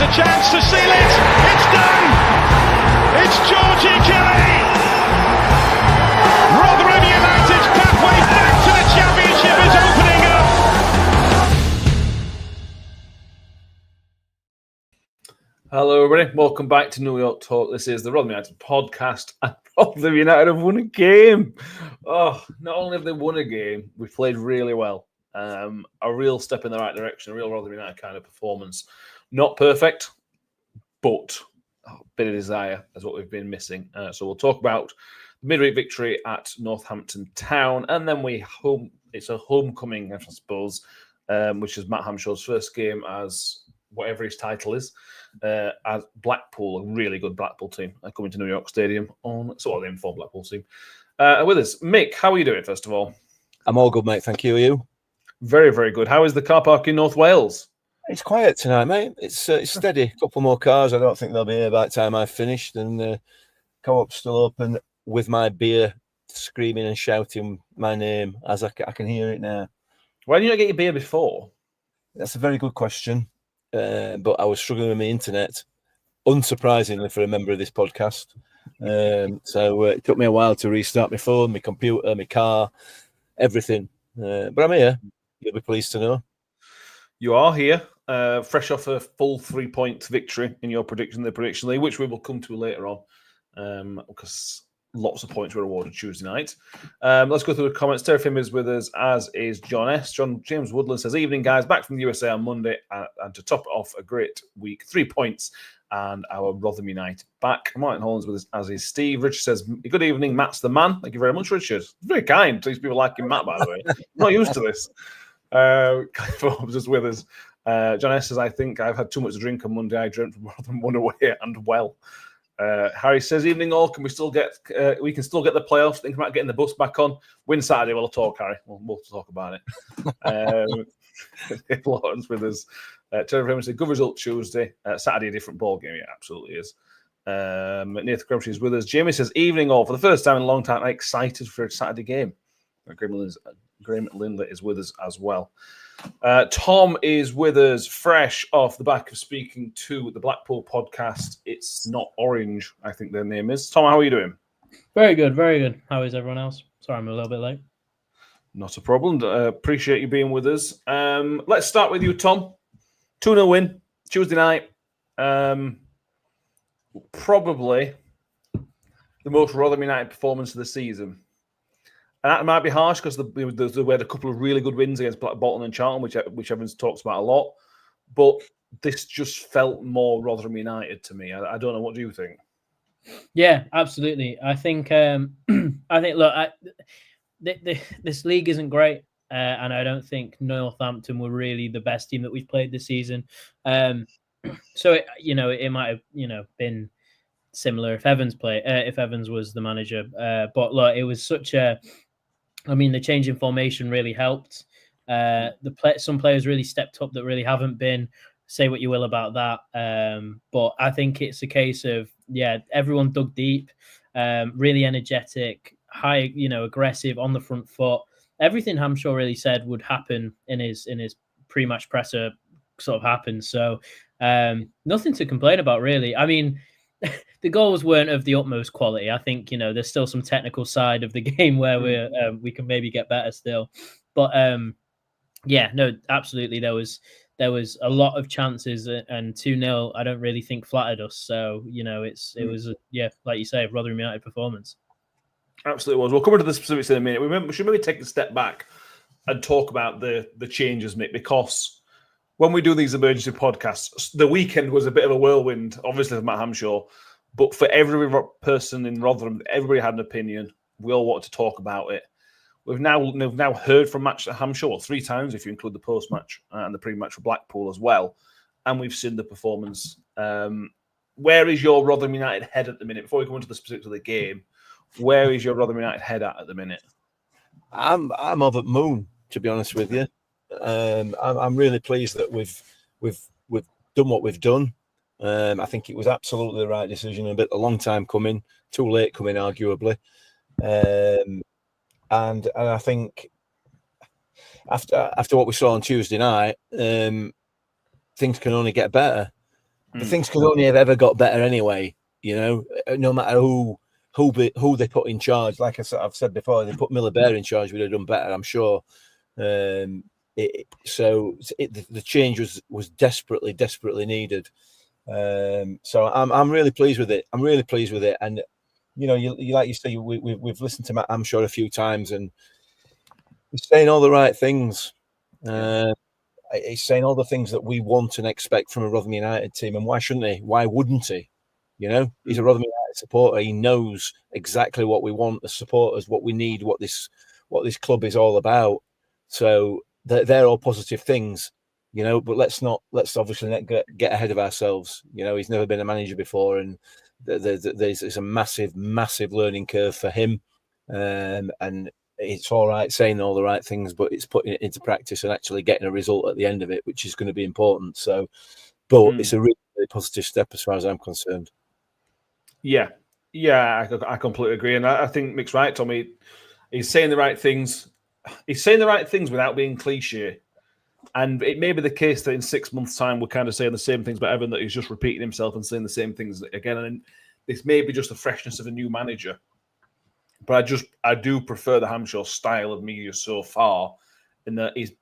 a chance to seal it. It's done. It's Georgie Kelly. Rotherham United's pathway back to the Championship is opening up. Hello, everybody. Welcome back to New York Talk. This is the Rotherham United podcast, and Rotherham United have won a game. Oh, not only have they won a game, we've played really well. A real step in the right direction, a real Rotherham United kind of performance. Not perfect, but a bit of desire is what we've been missing. So we'll talk about the midweek victory at Northampton Town, and then it's a homecoming, I suppose, which is Matt Hamshaw's first game as whatever his title is, as Blackpool, a really good Blackpool team, coming to New York Stadium on sort of the informed Blackpool team. With us, Mick, how are you doing, first of all? I'm all good, mate. Thank you. Are you? Very, very good. How is the car park in North Wales? It's quiet tonight, mate. It's steady. A couple more cars. I don't think they'll be here by the time I've finished. And co-op's still open with my beer, screaming and shouting my name as I can hear it now. Why didn't you not get your beer before? That's a very good question. But I was struggling with my internet, unsurprisingly for a member of this podcast. So it took me a while to restart my phone, my computer, my car, everything. But I'm here. You'll be pleased to know. You are here, fresh off a full 3-point victory in your prediction, the prediction league, which we will come to later on, because lots of points were awarded Tuesday night. Let's go through the comments. Terry Fim is with us, as is John S. James Woodland says, "Evening, guys. Back from the USA on Monday, and to top it off, a great week. 3 points, and our Rotherham United back." Martin Holland's with us, as is Steve. Richard says, "Good evening, Matt's the man." Thank you very much, Richard. Very kind. These people liking Matt, by the way. I'm not used to this. Forbes is with us. John S. says, "I think I've had too much to drink on Monday. I dreamt from Rotherham won away and well." Harry says, "Evening all. Can we still get? We can still get the playoffs. Think about getting the bus back on. Win Saturday. We'll talk, Harry. We'll talk about it." Lawrence with us. Terry Freeman said, "Good result Tuesday. Saturday, a different ball game." Yeah, absolutely is. Nathan Crabtree is with us. Jamie says, "Evening all. For the first time in a long time, I'm excited for a Saturday game." Graham Lindley is with us as well. Tom is with us, fresh off the back of speaking to the Blackpool podcast. It's Not Orange, I think their name is. Tom, how are you doing? Very good, very good. How is everyone else? Sorry, I'm a little bit late. Not a problem. Appreciate you being with us. Let's start with you, Tom. 2-0 win, Tuesday night. Probably the most Rotherham United performance of the season. And that might be harsh because we had a couple of really good wins against Bolton and Charlton, which everyone's talks about a lot. But this just felt more Rotherham United to me. I don't know. What do you think? Yeah, absolutely. I think. Look, this league isn't great, and I don't think Northampton were really the best team that we've played this season. So it might have been similar if Evans was the manager. But look, it was such a. I mean, the change in formation really helped. Some players really stepped up that really haven't been. Say what you will about that. But I think it's a case of, everyone dug deep, really energetic, high, aggressive, on the front foot. Everything Hamshaw really said would happen in his pre-match presser sort of happened. So nothing to complain about, really. I mean, the goals weren't of the utmost quality. I think, there's still some technical side of the game where we can maybe get better still. But absolutely. There was a lot of chances, and 2-0, I don't really think flattered us. So, it was, like you say, a Rotherham United performance. Absolutely was. We'll come into the specifics in a minute. We should maybe take a step back and talk about the changes, Mick, because when we do these emergency podcasts, the weekend was a bit of a whirlwind, obviously for Matt Hamshaw, but for every person in Rotherham, everybody had an opinion. We all wanted to talk about it. We've now heard from Matt Hamshaw 3 times, if you include the post-match and the pre-match for Blackpool as well, and we've seen the performance. Where is your Rotherham United head at the minute? Before we go into the specifics of the game, where is your Rotherham United head at the minute? I'm over the moon, to be honest with you. I'm really pleased that we've done what we've done. I think it was absolutely the right decision. A long time coming, too late coming, arguably. And I think after what we saw on Tuesday night, things can only get better. things could only have ever got better anyway. You know, no matter who they put in charge. Like I've said before, they put Miller Bear in charge, would have done better, I'm sure. The change was desperately needed. So I'm really pleased with it. And you know, you like you say, we've listened to Matt Amshore a few times, and he's saying all the right things. He's saying all the things that we want and expect from a Rotherham United team. And why shouldn't he? Why wouldn't he? You know, he's a Rotherham United supporter. He knows exactly what we want, the supporters, what we need, what this club is all about. So they're all positive things, you know. But let's obviously not get ahead of ourselves. You know, he's never been a manager before, and there's a massive learning curve for him. And it's all right saying all the right things, but it's putting it into practice and actually getting a result at the end of it, which is going to be important. So, but it's a really positive step as far as I'm concerned. Yeah, I completely agree, and I think Mick's right, Tommy. He's saying the right things. He's saying the right things without being cliche. And it may be the case that in 6 months' time we're kind of saying the same things about Evan, that he's just repeating himself and saying the same things again. And this may be just the freshness of a new manager. But I do prefer the Hampshire style of media so far, in that he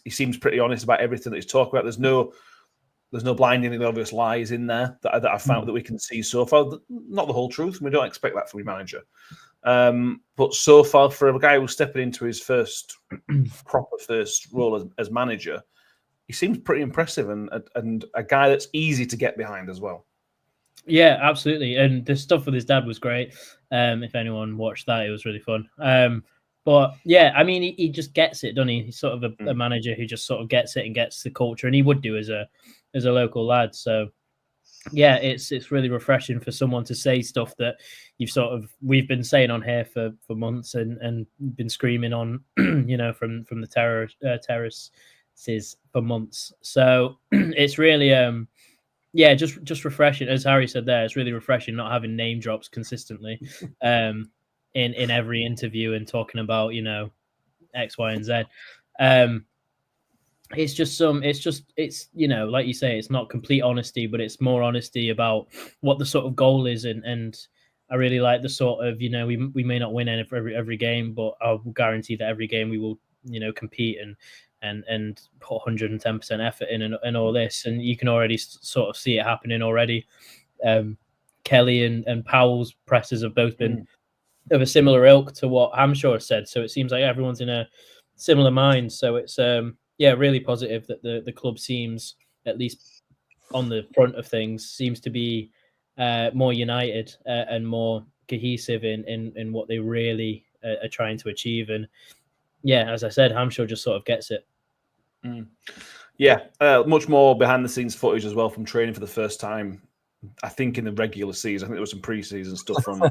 seems pretty honest about everything that he's talking about. There's no blindingly obvious lies in there that I've found that we can see so far. Not the whole truth, and we don't expect that from a manager. But so far, for a guy who's stepping into his proper first role as manager, he seems pretty impressive and a guy that's easy to get behind as well. Yeah, absolutely. And the stuff with his dad was great. If anyone watched that, it was really fun. But yeah, I mean, he just gets it, doesn't he? He's sort of a manager who just sort of gets it and gets the culture, and he would do as a local lad. So yeah, it's really refreshing for someone to say stuff that we've been saying on here for months and been screaming on, you know, from the terraces for months. So it's really just refreshing. As Harry said there, it's really refreshing not having name drops consistently in every interview and talking about, you know, X, Y, and Z. It's you know, like you say, it's not complete honesty, but it's more honesty about what the sort of goal is. And I really like the sort of, you know, we may not win every game, but I'll guarantee that every game we will, you know, compete and put 110% effort in and all this. And you can already sort of see it happening already. Kelly and Powell's presses have both been of a similar ilk to what Hamshaw said. So it seems like everyone's in a similar mind. So it's really positive that the club seems, at least on the front of things, seems to be more united and more cohesive in what they really are trying to achieve. And yeah, as I said, Hampshire just sort of gets it. Yeah, much more behind the scenes footage as well from training for the first time. I think in the regular season, I think there was some pre-season stuff from.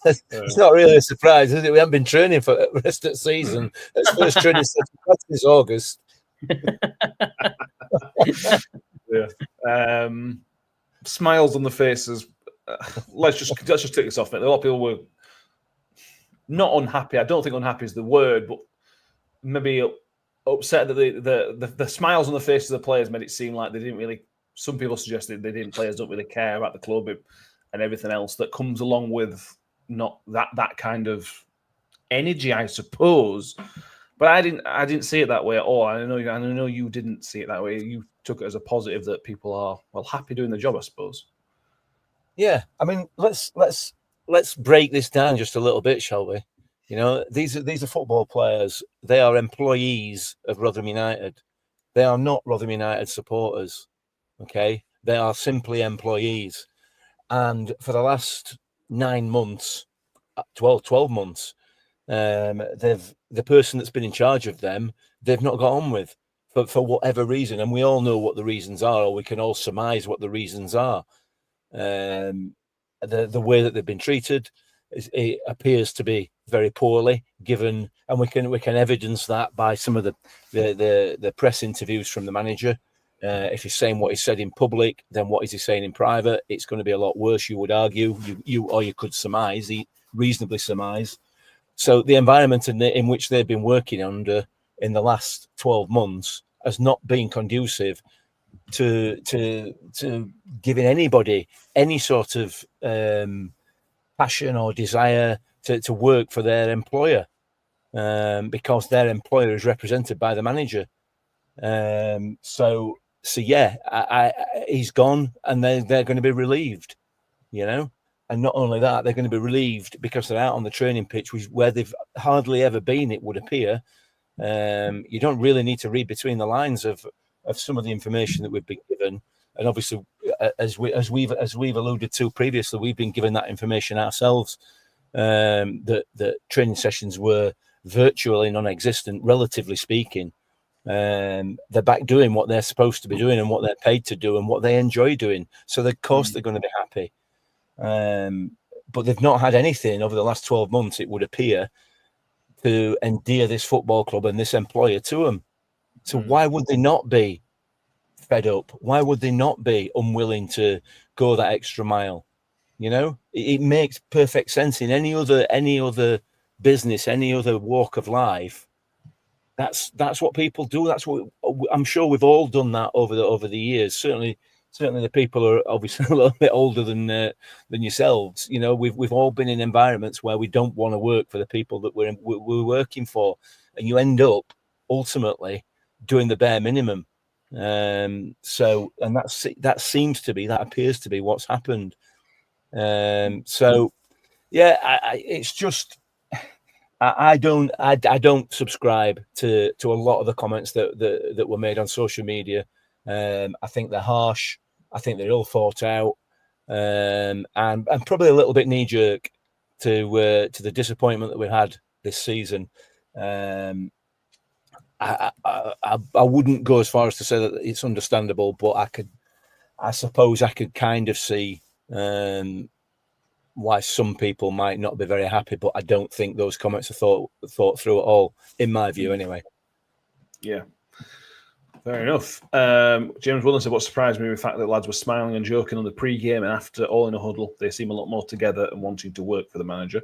It's not really a surprise, is it? We haven't been training for the rest of the season. It's first training since August. Yeah. Smiles on the faces. Let's just take this off. A lot of people were not unhappy. I don't think unhappy is the word, but maybe upset that the smiles on the faces of the players made it seem like they didn't really. Some people suggested players don't really care about the club and everything else that comes along with not that kind of energy, I suppose. But I didn't see it that way at all. I know you didn't see it that way. You took it as a positive that people are happy doing the job, I suppose. Yeah, I mean, let's break this down just a little bit, shall we? You know, these are football players. They are employees of Rotherham United. They are not Rotherham United supporters. Okay, they are simply employees, and for the last 9 months, 12 months, the person that's been in charge of them, they've not got on with for whatever reason, and we all know what the reasons are, or we can all surmise what the reasons are. The way that they've been treated, it appears to be very poorly given, and we can evidence that by some of the press interviews from the manager. If he's saying what he said in public, then what is he saying in private? It's going to be a lot worse, you would argue. You could surmise, reasonably surmise. So the environment in which they've been working under in the last 12 months has not been conducive to giving anybody any sort of passion or desire to work for their employer, because their employer is represented by the manager. So yeah, he's gone, and they're going to be relieved, you know. And not only that, they're going to be relieved because they're out on the training pitch, where they've hardly ever been, it would appear. You don't really need to read between the lines of some of the information that we've been given, and obviously, as we've alluded to previously, we've been given that information ourselves. That training sessions were virtually non-existent, relatively speaking. They're back doing what they're supposed to be doing and what they're paid to do and what they enjoy doing. So of course they're going to be happy. But they've not had anything over the last 12 months, it would appear, to endear this football club and this employer to them. So why would they not be fed up? Why would they not be unwilling to go that extra mile? You know, it makes perfect sense in any other business, any other walk of life. That's what people do. That's what I'm sure we've all done that over the years. Certainly the people are obviously a little bit older than yourselves. You know, we've all been in environments where we don't want to work for the people that we're working for, and you end up ultimately doing the bare minimum. So that appears to be what's happened. So yeah, it's just. I don't subscribe to a lot of the comments that were made on social media. I think they're harsh. I think they're ill thought out, and probably a little bit knee jerk to the disappointment that we had this season. I wouldn't go as far as to say that it's understandable, but I suppose I could kind of see why some people might not be very happy, but I don't think those comments are thought through at all, in my view, anyway. Yeah, fair enough. James Willen said, what surprised me was the fact that the lads were smiling and joking on the pre-game, and after all in a huddle, they seem a lot more together and wanting to work for the manager.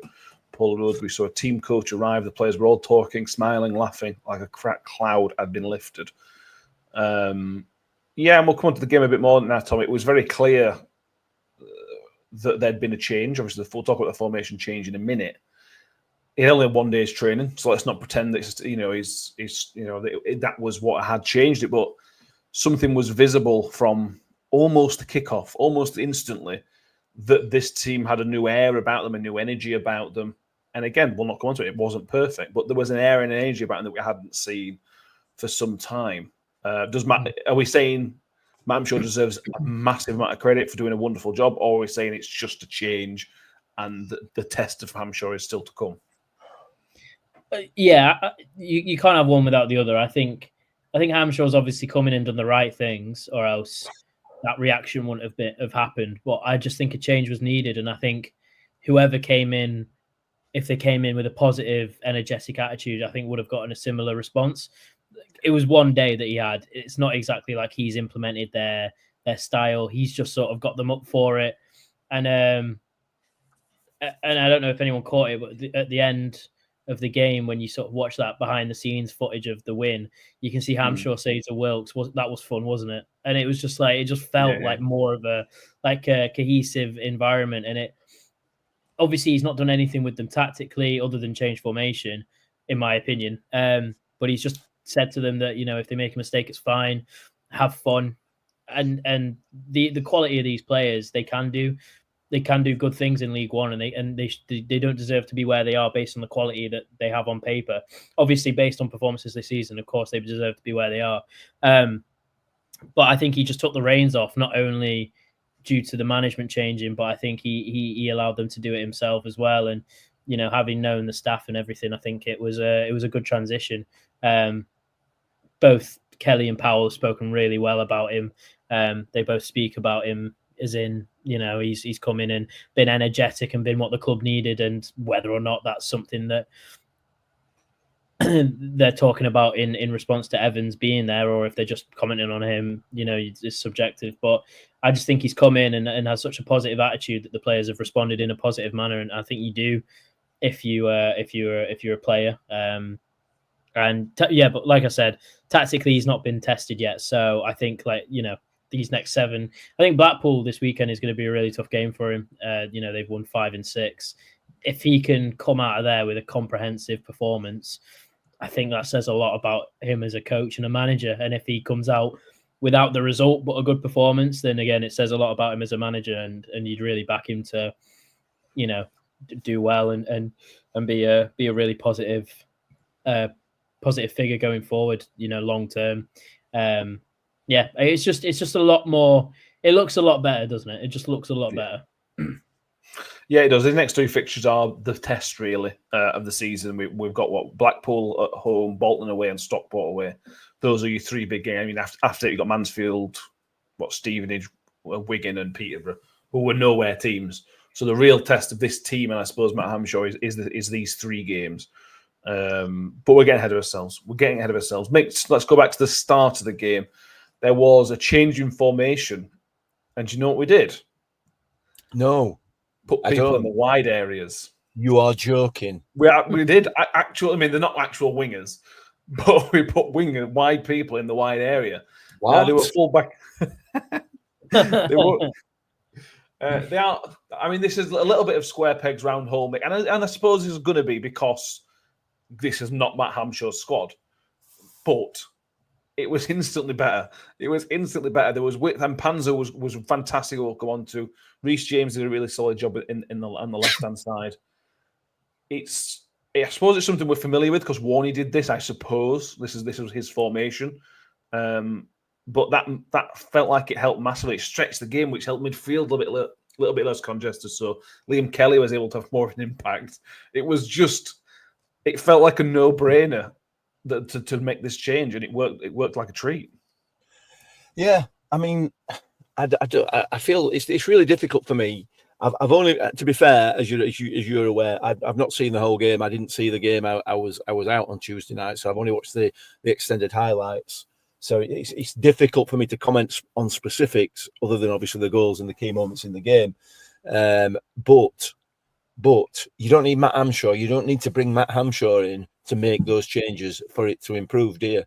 Paul Rhodes, we saw a team coach arrive. The players were all talking, smiling, laughing, like a cracked cloud had been lifted. Yeah, and we'll come on to the game a bit more than that, Tom. It was very clear that there'd been a change. Obviously, we'll talk about the formation change in a minute. He only had 1 day's training, so let's not pretend that that was what had changed it. But something was visible from almost the kickoff, almost instantly, that this team had a new air about them, a new energy about them. And again, we'll not go into it. It wasn't perfect, but there was an air and an energy about them that we hadn't seen for some time. Are we saying Matt Hamshaw deserves a massive amount of credit for doing a wonderful job, or are we saying it's just a change and the test of Hamshaw is still to come? Yeah, you can't have one without the other. I think Hamshaw's obviously come in and done the right things, or else that reaction wouldn't have happened. But I just think a change was needed, and I think whoever came in, if they came in with a positive, energetic attitude, I think would have gotten a similar response. It was 1 day that he had. It's not exactly like he's implemented their style. He's just sort of got them up for it. And I don't know if anyone caught it, but at the end of the game, when you sort of watch that behind the scenes footage of the win, you can see Hamshaw say to Wilkes, that was fun, wasn't it? And it was just like, it just felt like more of a cohesive environment. And it obviously he's not done anything with them tactically other than change formation, in my opinion. But he's just said to them that, if they make a mistake, it's fine, have fun. And the quality of these players, they can do good things in League One, and they don't deserve to be where they are based on the quality that they have on paper. Obviously, based on performances this season, of course, they deserve to be where they are. But I think he just took the reins off, not only due to the management changing, but I think he allowed them to do it himself as well. And having known the staff and everything, I think it was a good transition. Both Kelly and Powell have spoken really well about him. They both speak about him as in, he's come in and been energetic and been what the club needed, and whether or not that's something that they're talking about in response to Evans being there, or if they're just commenting on him, it's subjective. But I just think he's come in and has such a positive attitude that the players have responded in a positive manner, and I think you do if you're a player. And but like I said, tactically he's not been tested yet. So I think these next 7, I think Blackpool this weekend is going to be a really tough game for him. They've won 5 and 6. If he can come out of there with a comprehensive performance, I think that says a lot about him as a coach and a manager. And if he comes out without the result but a good performance, then again it says a lot about him as a manager, and you'd really back him to, do well and be a really positive figure going forward, long term. It's just a lot more. It looks a lot better, doesn't it? It just looks a lot better. Yeah, it does. The next 2 fixtures are the test, really, of the season. We've got Blackpool at home, Bolton away, and Stockport away. Those are your 3 big games. I mean, after you've got Mansfield, Stevenage, Wigan, and Peterborough, who were nowhere teams. So the real test of this team, and I suppose Matt Hamshaw, is these 3 games. But we're getting ahead of ourselves. Let's go back to the start of the game. There was a change in formation, and do you know what we did? No. Put people in the wide areas. You are joking. We did. Actually, I mean, they're not actual wingers, but we put wide people in the wide area. They were full back. They are. I mean, this is a little bit of square pegs round hole, and I suppose this is going to be because this is not Matt Hamshaw's squad, but it was instantly better. There was width, and Panzer was fantastic. We'll go on to. Reece James did a really solid job on the left hand side. I suppose it's something we're familiar with because Warney did this. I suppose this was his formation, but that felt like it helped massively. It stretched the game, which helped midfield a little bit less congested. So Liam Kelly was able to have more of an impact. It felt like a no-brainer to make this change, and it worked like a treat. Yeah, I mean, I feel it's really difficult for me. I've only, to be fair, as you're aware, I've not seen the whole game. I didn't see the game. I was out on Tuesday night, so I've only watched the extended highlights. So it's difficult for me to comment on specifics, other than obviously the goals and the key moments in the game. But you don't need Matt Hamshaw. You don't need to bring Matt Hamshaw in to make those changes for it to improve, do you?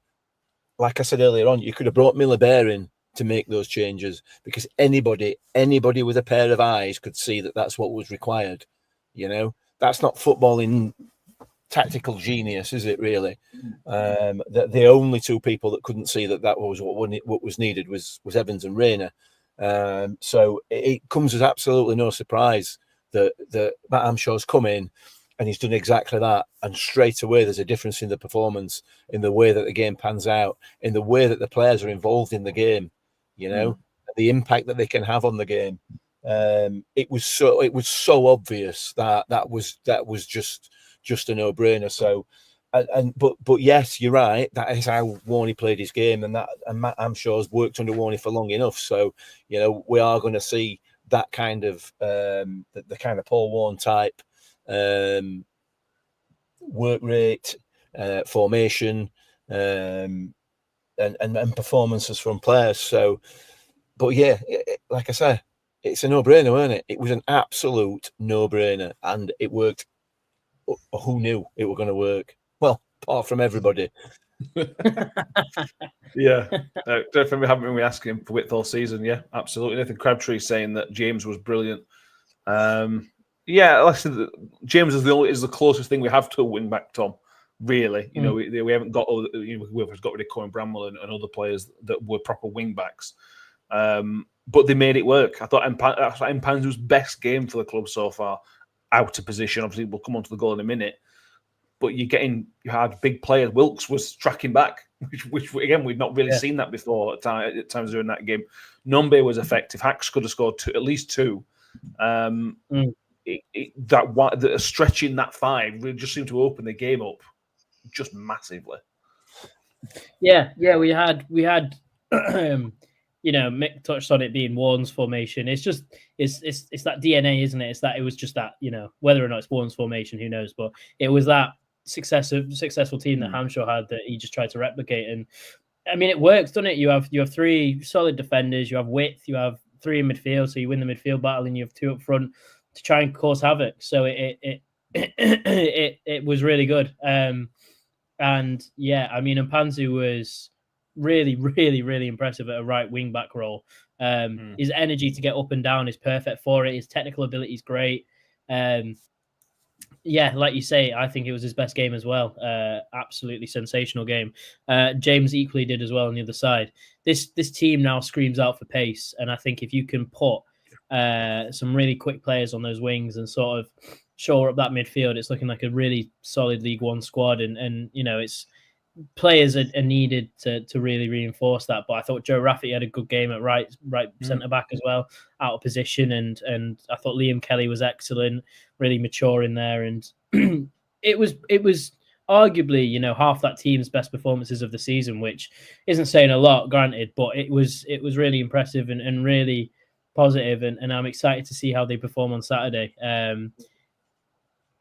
Like I said earlier on, you could have brought Miller Bear in to make those changes, because anybody with a pair of eyes could see that that's what was required. That's not footballing tactical genius, is it really? The only 2 people that couldn't see that was what was needed was Evans and Rayner. So it comes as absolutely no surprise that Matt Hamshaw's come in and he's done exactly that. And straight away, there's a difference in the performance, in the way that the game pans out, in the way that the players are involved in the game. The impact that they can have on the game. It was so obvious that was just a no-brainer. So, but yes, you're right. That is how Warney played his game, and Matt Hamshaw's worked under Warney for long enough. So, we are going to see that kind of the kind of Paul Warne type work rate, formation, and performances from players. So, but yeah, like I say, it's a no-brainer, wasn't it? It was an absolute no-brainer, and it worked. Who knew it were going to work? Well, apart from everybody. Yeah, definitely haven't been asking him for width all season. Yeah, absolutely. Nathan Crabtree saying that James was brilliant. Yeah, like I said, James is the closest thing we have to a wing back, Tom. Really, we haven't got we've got rid of Cohen Bramwell and other players that were proper wing backs, but they made it work. I thought Mpanzu's best game for the club so far, out of position. Obviously, we'll come on to the goal in a minute, but you had big players. Wilkes was tracking back, which again we'd not really seen that before at times during that game. Nombe was effective. Hacks could have scored at least 2. Stretching that 5 really just seemed to open the game up just massively. Yeah, we had Mick touched on it being Warren's formation. It's just it's that DNA, isn't it? It's that it was just that, whether or not it's Warren's formation, who knows, but it was that successful team that Hamshaw had that he just tried to replicate. And I mean, it works, doesn't it? You have 3 solid defenders, you have width, you have 3 in midfield, so you win the midfield battle, and you have 2 up front to try and cause havoc. So it was really good. And And yeah, I mean, Mpanzu was really, really, really impressive at a right wing back role. His energy to get up and down is perfect for it. His technical ability is great. Yeah, like you say, I think it was his best game as well. Absolutely sensational game. James equally did as well on the other side. This team now screams out for pace, and I think if you can put some really quick players on those wings and sort of shore up that midfield, it's looking like a really solid League One squad. And you know, it's players are needed to really reinforce that. But I thought Joe Rafferty had a good game at right centre back as well, out of position, and I thought Liam Kelly was excellent, really mature in there, and it was arguably, you know, half that team's best performances of the season, which isn't saying a lot, granted, but it was really impressive and really positive, and I'm excited to see how they perform on Saturday.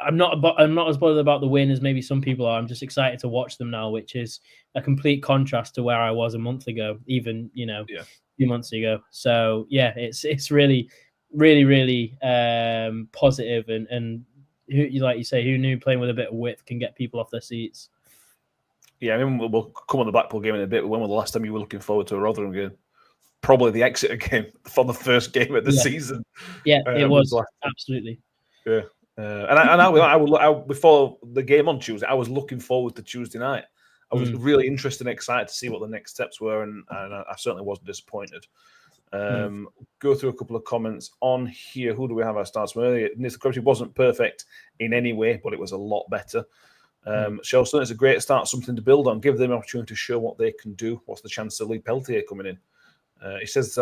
I'm not as bothered about the win as maybe some people are. I'm just excited to watch them now, which is a complete contrast to where I was a month ago, even, you know, a few months ago. So yeah, it's really, really, really positive, and who, like you say, who knew playing with a bit of width can get people off their seats. Yeah, I mean, we'll come on the Blackpool game in a bit. When was the last time you were looking forward to a Rotherham game? Probably the Exeter game for the first game of the season. Yeah, it was absolutely. Yeah. I before the game on Tuesday, I was looking forward to Tuesday night. I was really interested and excited to see what the next steps were, and I certainly wasn't disappointed. Go through a couple of comments on here. Who do we have our starts from earlier? Nathan Crabtree wasn't perfect in any way, but it was a lot better. Shelson, it's a great start, something to build on. Give them an opportunity to show what they can do. What's the chance of Lee Peltier coming in? He says,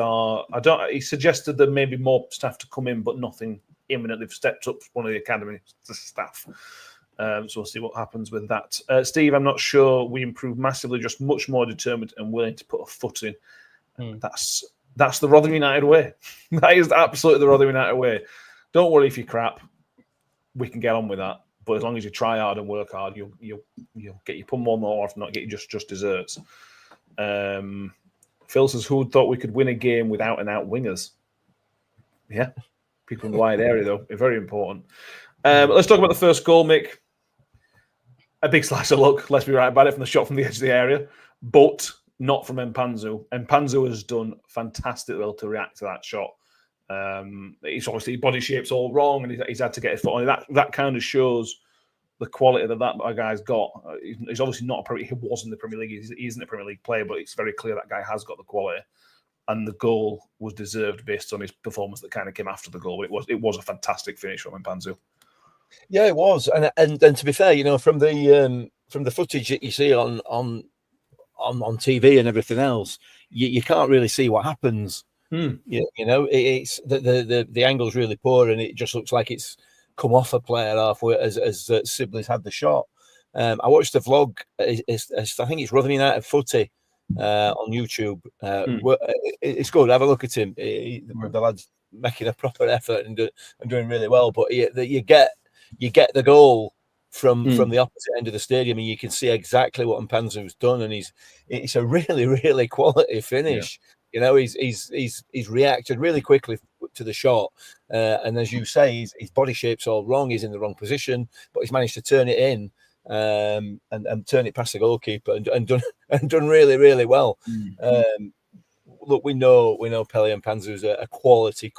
he suggested that maybe more staff to come in, but nothing imminent. They've stepped up one of the academy staff. So we'll see what happens with that. Steve, I'm not sure we improved massively, just much more determined and willing to put a foot in. That's the Rotherham United way. That is absolutely the Rotherham United way. Don't worry if you're crap. We can get on with that. But as long as you try hard and work hard, you'll get your pun more often, not get you just desserts. Phil says, who thought we could win a game with out-and-out wingers? Yeah. People in the wide area, though, are very important. Let's talk about the first goal, Mick. A big slice of luck, let's be right about it, from the shot from the edge of the area, but not from Mpanzu. Mpanzu has done fantastic well to react to that shot. He's obviously body shape's all wrong, and he's had to get his foot on it. That kind of shows the quality that guy's got. He's obviously not he was in the Premier League. He isn't a Premier League player, but it's very clear that guy has got the quality. And the goal was deserved based on his performance that kind of came after the goal. But it was a fantastic finish from Mpanzu. Yeah, it was, and to be fair, you know, from the footage that you see on TV and everything else, you can't really see what happens. You know, it's the angle's really poor, and it just looks like it's come off a player halfway as Sibley's had the shot. I watched the vlog. I think it's Rotherham United Footy on YouTube. It's good. Have a look at him. The lad's making a proper effort and doing really well. But you get the goal from the opposite end of the stadium, and you can see exactly what Mpanzu's done, and it's a really, really quality finish. Yeah. You know, he's reacted really quickly to the shot, and as you say, his body shape's all wrong. He's in the wrong position, but he's managed to turn it in and turn it past the goalkeeper and done really, really well. Look, we know Pele Mpanzu's a quality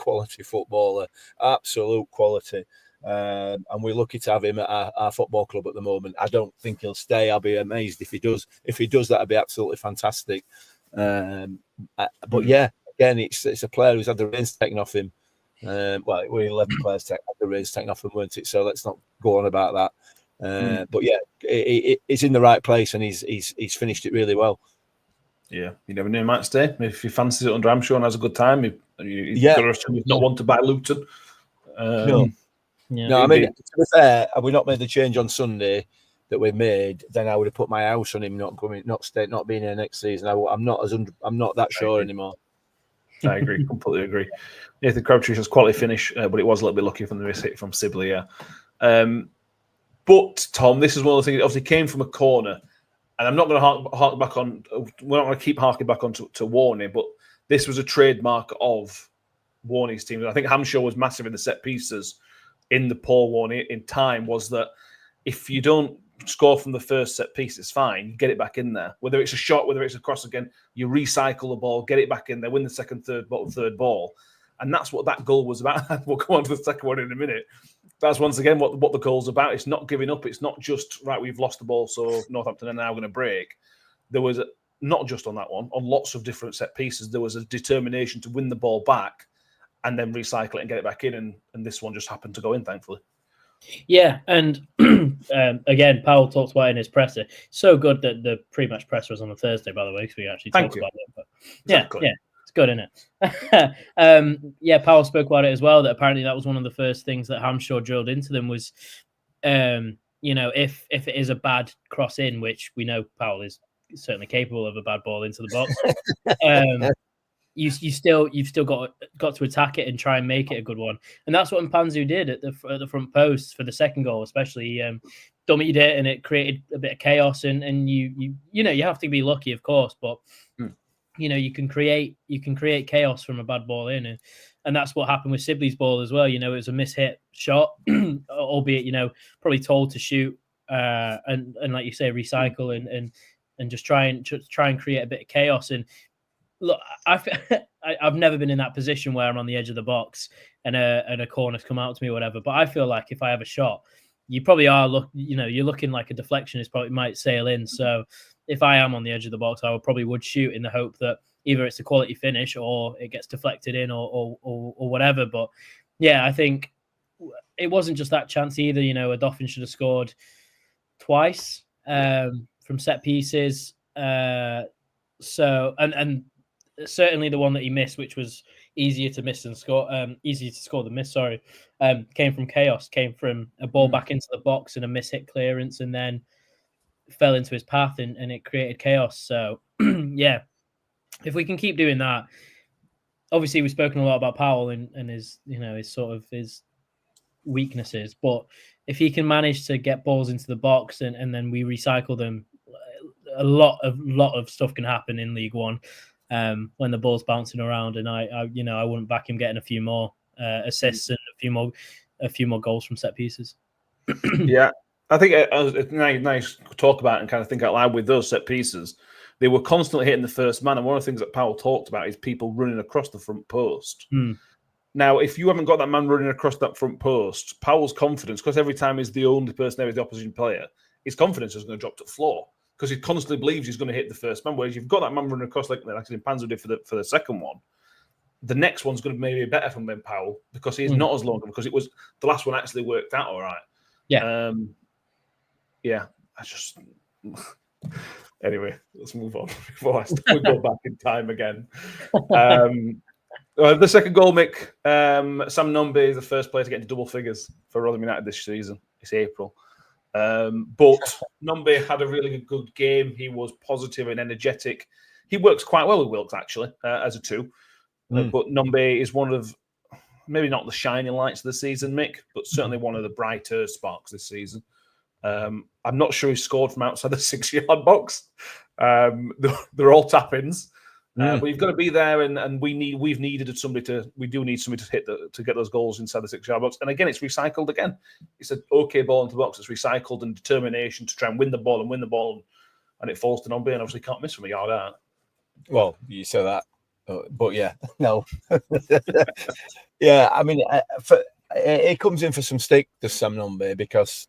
footballer, absolute quality. And we're lucky to have him at our football club at the moment. I don't think he'll stay. I'll be amazed if he does. If he does, that'd be absolutely fantastic. But yeah, again, it's a player who's had the reins taken off him. Well, we're 11 players had the reins taken off him, weren't it? So let's not go on about that. But yeah, it's in the right place, and he's finished it really well. Yeah, you never know, match day. If he fancies it under Amshaw and has a good time, he's got to assume he's not one to buy Luton. No, I mean, to be fair, had we not made the change on Sunday that we made, then I would have put my house on him not being here next season. I'm not that sure anymore. I agree, completely agree. Nathan Crabtree has quality finish, but it was a little bit lucky from the miss hit from Sibley. Yeah, but Tom, this is one of the things that obviously came from a corner, and I'm not going to hark back on. We're not going to keep harking back on to Warney, but this was a trademark of Warney's team. I think Hampshire was massive in the set pieces in the Paul Warney in time. Was that if you don't score from the first set piece, it's fine. You get it back in there. Whether it's a shot, whether it's a cross again, you recycle the ball, get it back in there, win the second, third ball. And that's what that goal was about. We'll go on to the second one in a minute. That's once again what the goal's about. It's not giving up. It's not just, right, we've lost the ball, so Northampton are now going to break. There was, not just on that one, on lots of different set pieces, there was a determination to win the ball back and then recycle it and get it back in. And this one just happened to go in, thankfully. Yeah, and again, Powell talks about it in his presser. So good that the pre-match presser was on a Thursday, by the way, because we actually talked about it. But exactly. Yeah, it's good, isn't it? Powell spoke about it as well, that apparently that was one of the first things that Hamshaw drilled into them was, if it is a bad cross in, which we know Powell is certainly capable of a bad ball into the box. You've still got to attack it and try and make it a good one, and that's what Mpanzu did at the front post for the second goal, especially. Dummied it, and it created a bit of chaos. And you have to be lucky, of course, but you can create chaos from a bad ball in, and that's what happened with Sibley's ball as well. It was a mishit shot, albeit probably told to shoot, and like you say, recycle and just try and create a bit of chaos. And look, I've never been in that position where I'm on the edge of the box and a corner's come out to me or whatever. But I feel like if I have a shot, you probably are you're looking like a deflection is probably might sail in. So if I am on the edge of the box, I would shoot in the hope that either it's a quality finish or it gets deflected in or whatever. But yeah, I think it wasn't just that chance either. A Dauphin should have scored twice from set pieces. So certainly the one that he missed, which was easier to score than miss. Sorry, came from chaos. Came from a ball back into the box and a mishit clearance, and then fell into his path, and it created chaos. So yeah, if we can keep doing that, obviously we've spoken a lot about Powell and his his weaknesses, but if he can manage to get balls into the box and then we recycle them, a lot of stuff can happen in League One. When the ball's bouncing around, and I wouldn't back him getting a few more assists and a few more goals from set pieces. Yeah, I think it's nice to talk about and kind of think out loud with those set pieces. They were constantly hitting the first man, and one of the things that Powell talked about is people running across the front post. Now, if you haven't got that man running across that front post, Powell's confidence, because every time he's the only person there with the opposition player, his confidence is going to drop to the floor, because he constantly believes he's going to hit the first man. Whereas you've got that man running across like Panzo did for the second one, the next one's going to maybe be better from Ben Powell because he's not as long, because it was the last one actually worked out all right. Yeah. Anyway, let's move on before we go back in time again. The second goal, Mick, Sam Nombe is the first player to get into double figures for Rotherham United this season. It's April. But Nombe had a really good game. He was positive and energetic. He works quite well with Wilkes, actually, as a two. But Nombe is one of, maybe not the shining lights of the season, Mick, but certainly one of the brighter sparks this season. I'm not sure he scored from outside the 6-yard box. They're all tap-ins. But you've got to be there, and we do need somebody to hit to get those goals inside the 6-yard box. And again, it's recycled again. It's an okay ball into the box. It's recycled and determination to try and win the ball, and it falls to Nombe, and obviously can't miss from a yard out. Well, you say that, but yeah, no, yeah. I mean, it comes in for some stick, does Sam Nombe, because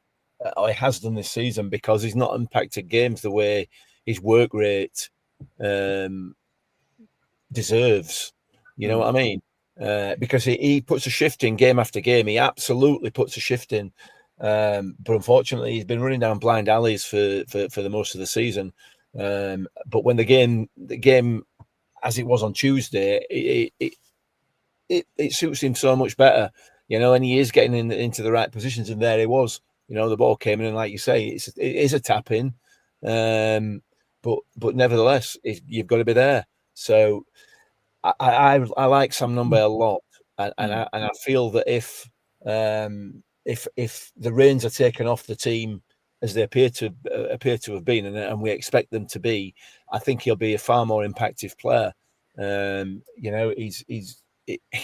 he has done this season, because he's not impacted games the way his work rate deserves. You know what I mean? Because he puts a shift in game after game. He absolutely puts a shift in. But unfortunately, he's been running down blind alleys for the most of the season. But when the game as it was on Tuesday, it suits him so much better, and he is getting into the right positions. And there he was. The ball came in, and like you say, it is a tap in. But nevertheless, you've got to be there. So I like Sam Nombe a lot, and I feel that if the reins are taken off the team as they appear to have been, and we expect them to be, I think he'll be a far more impactful player. He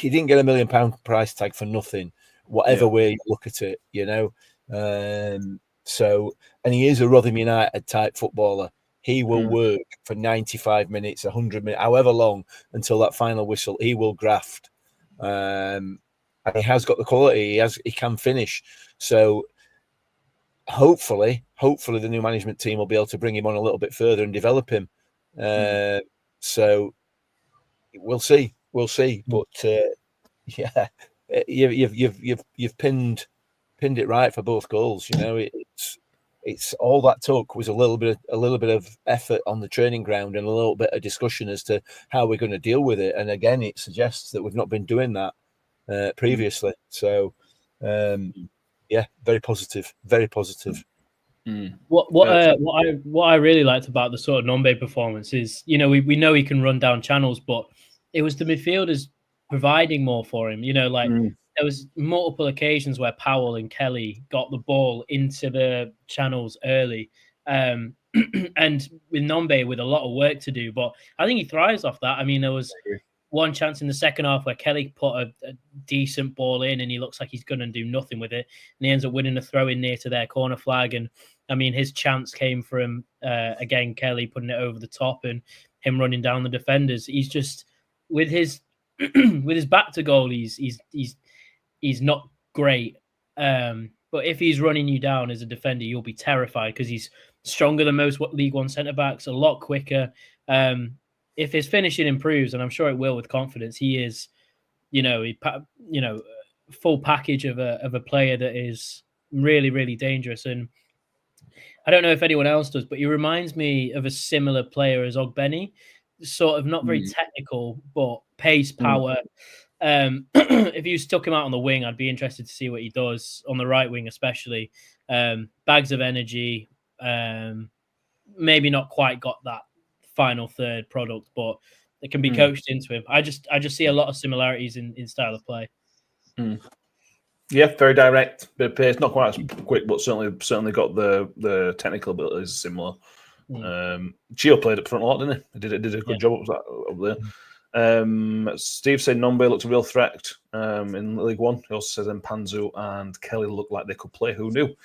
didn't get £1 million price tag for nothing, whatever way you look at it. So, and he is a Rotherham United type footballer. He will work for 95 minutes, 100 minutes, however long, until that final whistle. He will graft. And he has got the quality. He can finish. So hopefully the new management team will be able to bring him on a little bit further and develop him. So we'll see. But yeah, you've pinned it right for both goals. You know, it's all that took was a little bit of effort on the training ground and a little bit of discussion as to how we're going to deal with it. And again, it suggests that we've not been doing that previously. So yeah, very positive. What I really liked about the sort of Nombe performance is, you know, we know he can run down channels, but it was the midfielders providing more for him. You know, like there was multiple occasions where Powell and Kelly got the ball into the channels early, and with Nombe with a lot of work to do. But I think he thrives off that. I mean, there was one chance in the second half where Kelly put a decent ball in, and he looks like he's going to do nothing with it, and he ends up winning a throw in near to their corner flag. And I mean, his chance came from again Kelly putting it over the top and him running down the defenders. He's just with his with his back to goal, he's not great. But if he's running you down as a defender, you'll be terrified because he's stronger than most League One centre backs, a lot quicker. If his finishing improves, and I'm sure it will with confidence, he is, full package of a player that is really, really dangerous. And I don't know if anyone else does, but he reminds me of a similar player as Ogbeni, sort of not very technical, but pace, power. If you stuck him out on the wing, I'd be interested to see what he does on the right wing, especially. Bags of energy, maybe not quite got that final third product, but it can be coached into him. I just see a lot of similarities in style of play. Yeah, very direct, bit of pace, not quite as quick, but certainly got the technical abilities similar. Gio played up front a lot, didn't he? He did a good job up there. Steve said Nombe looked a real threat in League One. He also says Mpanzu and Kelly looked like they could play. Who knew?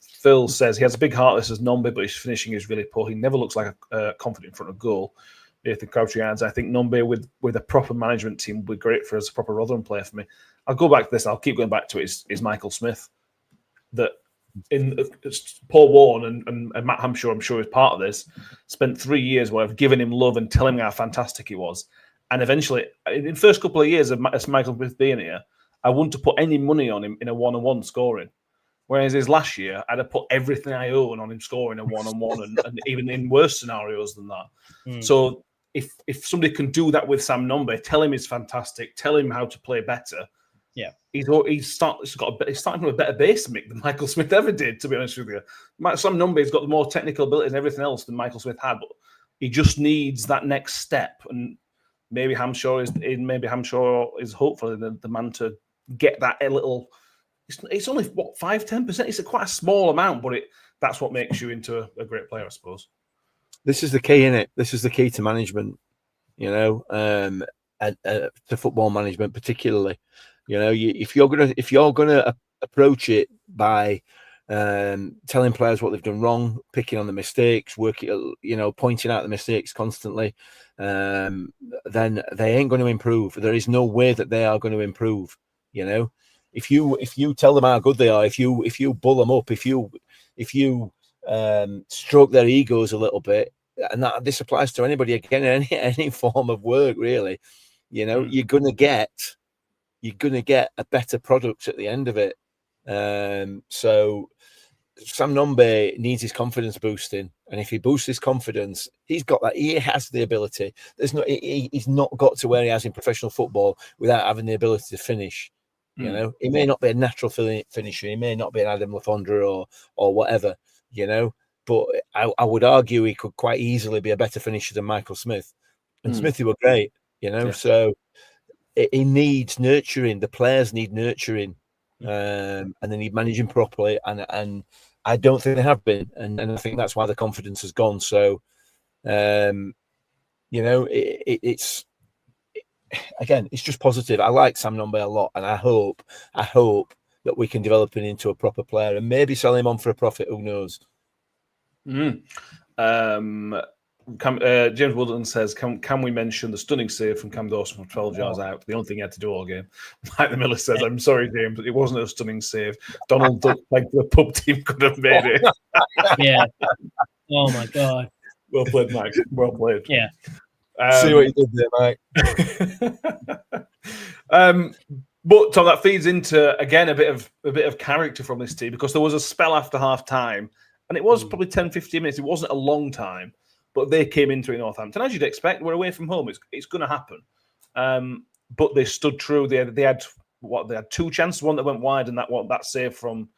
Phil says he has a big heart. This is Nombe, but his finishing is really poor. He never looks like a confident in front of goal. Nathan Crouchy adds, I think Nombe with a proper management team would be great for as a proper Rotherham player for me. I'll go back to this. I'll keep going back to it. Is Michael Smith that in Paul Warren and Matt Hampshire, I'm sure is part of this, spent 3 years where I've given him love and telling him how fantastic he was. And eventually, in the first couple of years of Michael Smith being here, I wouldn't have put any money on him in a one-on-one scoring. Whereas his last year, I'd have put everything I own on him scoring a one-on-one and even in worse scenarios than that. So if somebody can do that with Sam Nombe, tell him he's fantastic, tell him how to play better. Yeah, he's starting from a better base than Michael Smith ever did, to be honest with you. Sam Nombe's got the more technical abilities and everything else than Michael Smith had, but he just needs that next step. And maybe Hampshire is hopefully the man to get that a little. It's only 5-10%. It's quite a small amount, but that's what makes you into a great player, I suppose. This is the key, isn't it? This is the key to management, to football management particularly. If you're gonna approach it by telling players what they've done wrong, picking on the mistakes, pointing out the mistakes constantly, then they ain't going to improve. There is no way that they are going to improve. If you tell them how good they are, if you bull them up, if you stroke their egos a little bit, and this applies to anybody, again, any form of work, really, you're gonna get a better product at the end of it. So Sam Nombe needs his confidence boosting, and if he boosts his confidence, he's got that. He has the ability. He's not got to where he has in professional football without having the ability to finish. He may not be a natural finisher. He may not be an Adam Lafondra or whatever, but I would argue he could quite easily be a better finisher than Michael Smith. And Smithy were great, so it needs nurturing. The players need nurturing, and they need managing properly. And I don't think they have been. And I think that's why the confidence has gone. So, it's just positive. I like Sam Nombe a lot, and I hope that we can develop him into a proper player and maybe sell him on for a profit. Who knows? James Woodland says, can we mention the stunning save from Cam Dawson from 12 yards out? The only thing he had to do all game. Mike the Miller says, I'm sorry, James, but it wasn't a stunning save. Donald Duck, like the pub team, could have made it. Yeah. Oh, my God. Well played, Mike. Well played. Yeah. See what you did there, Mike. But Tom, that feeds into again a bit of character from this team, because there was a spell after half time, and it was probably 10-15 minutes. It wasn't a long time, but they came into it in Northampton, as you'd expect. We're away from home; it's going to happen. But they stood true. They had two chances, one that went wide, and that save from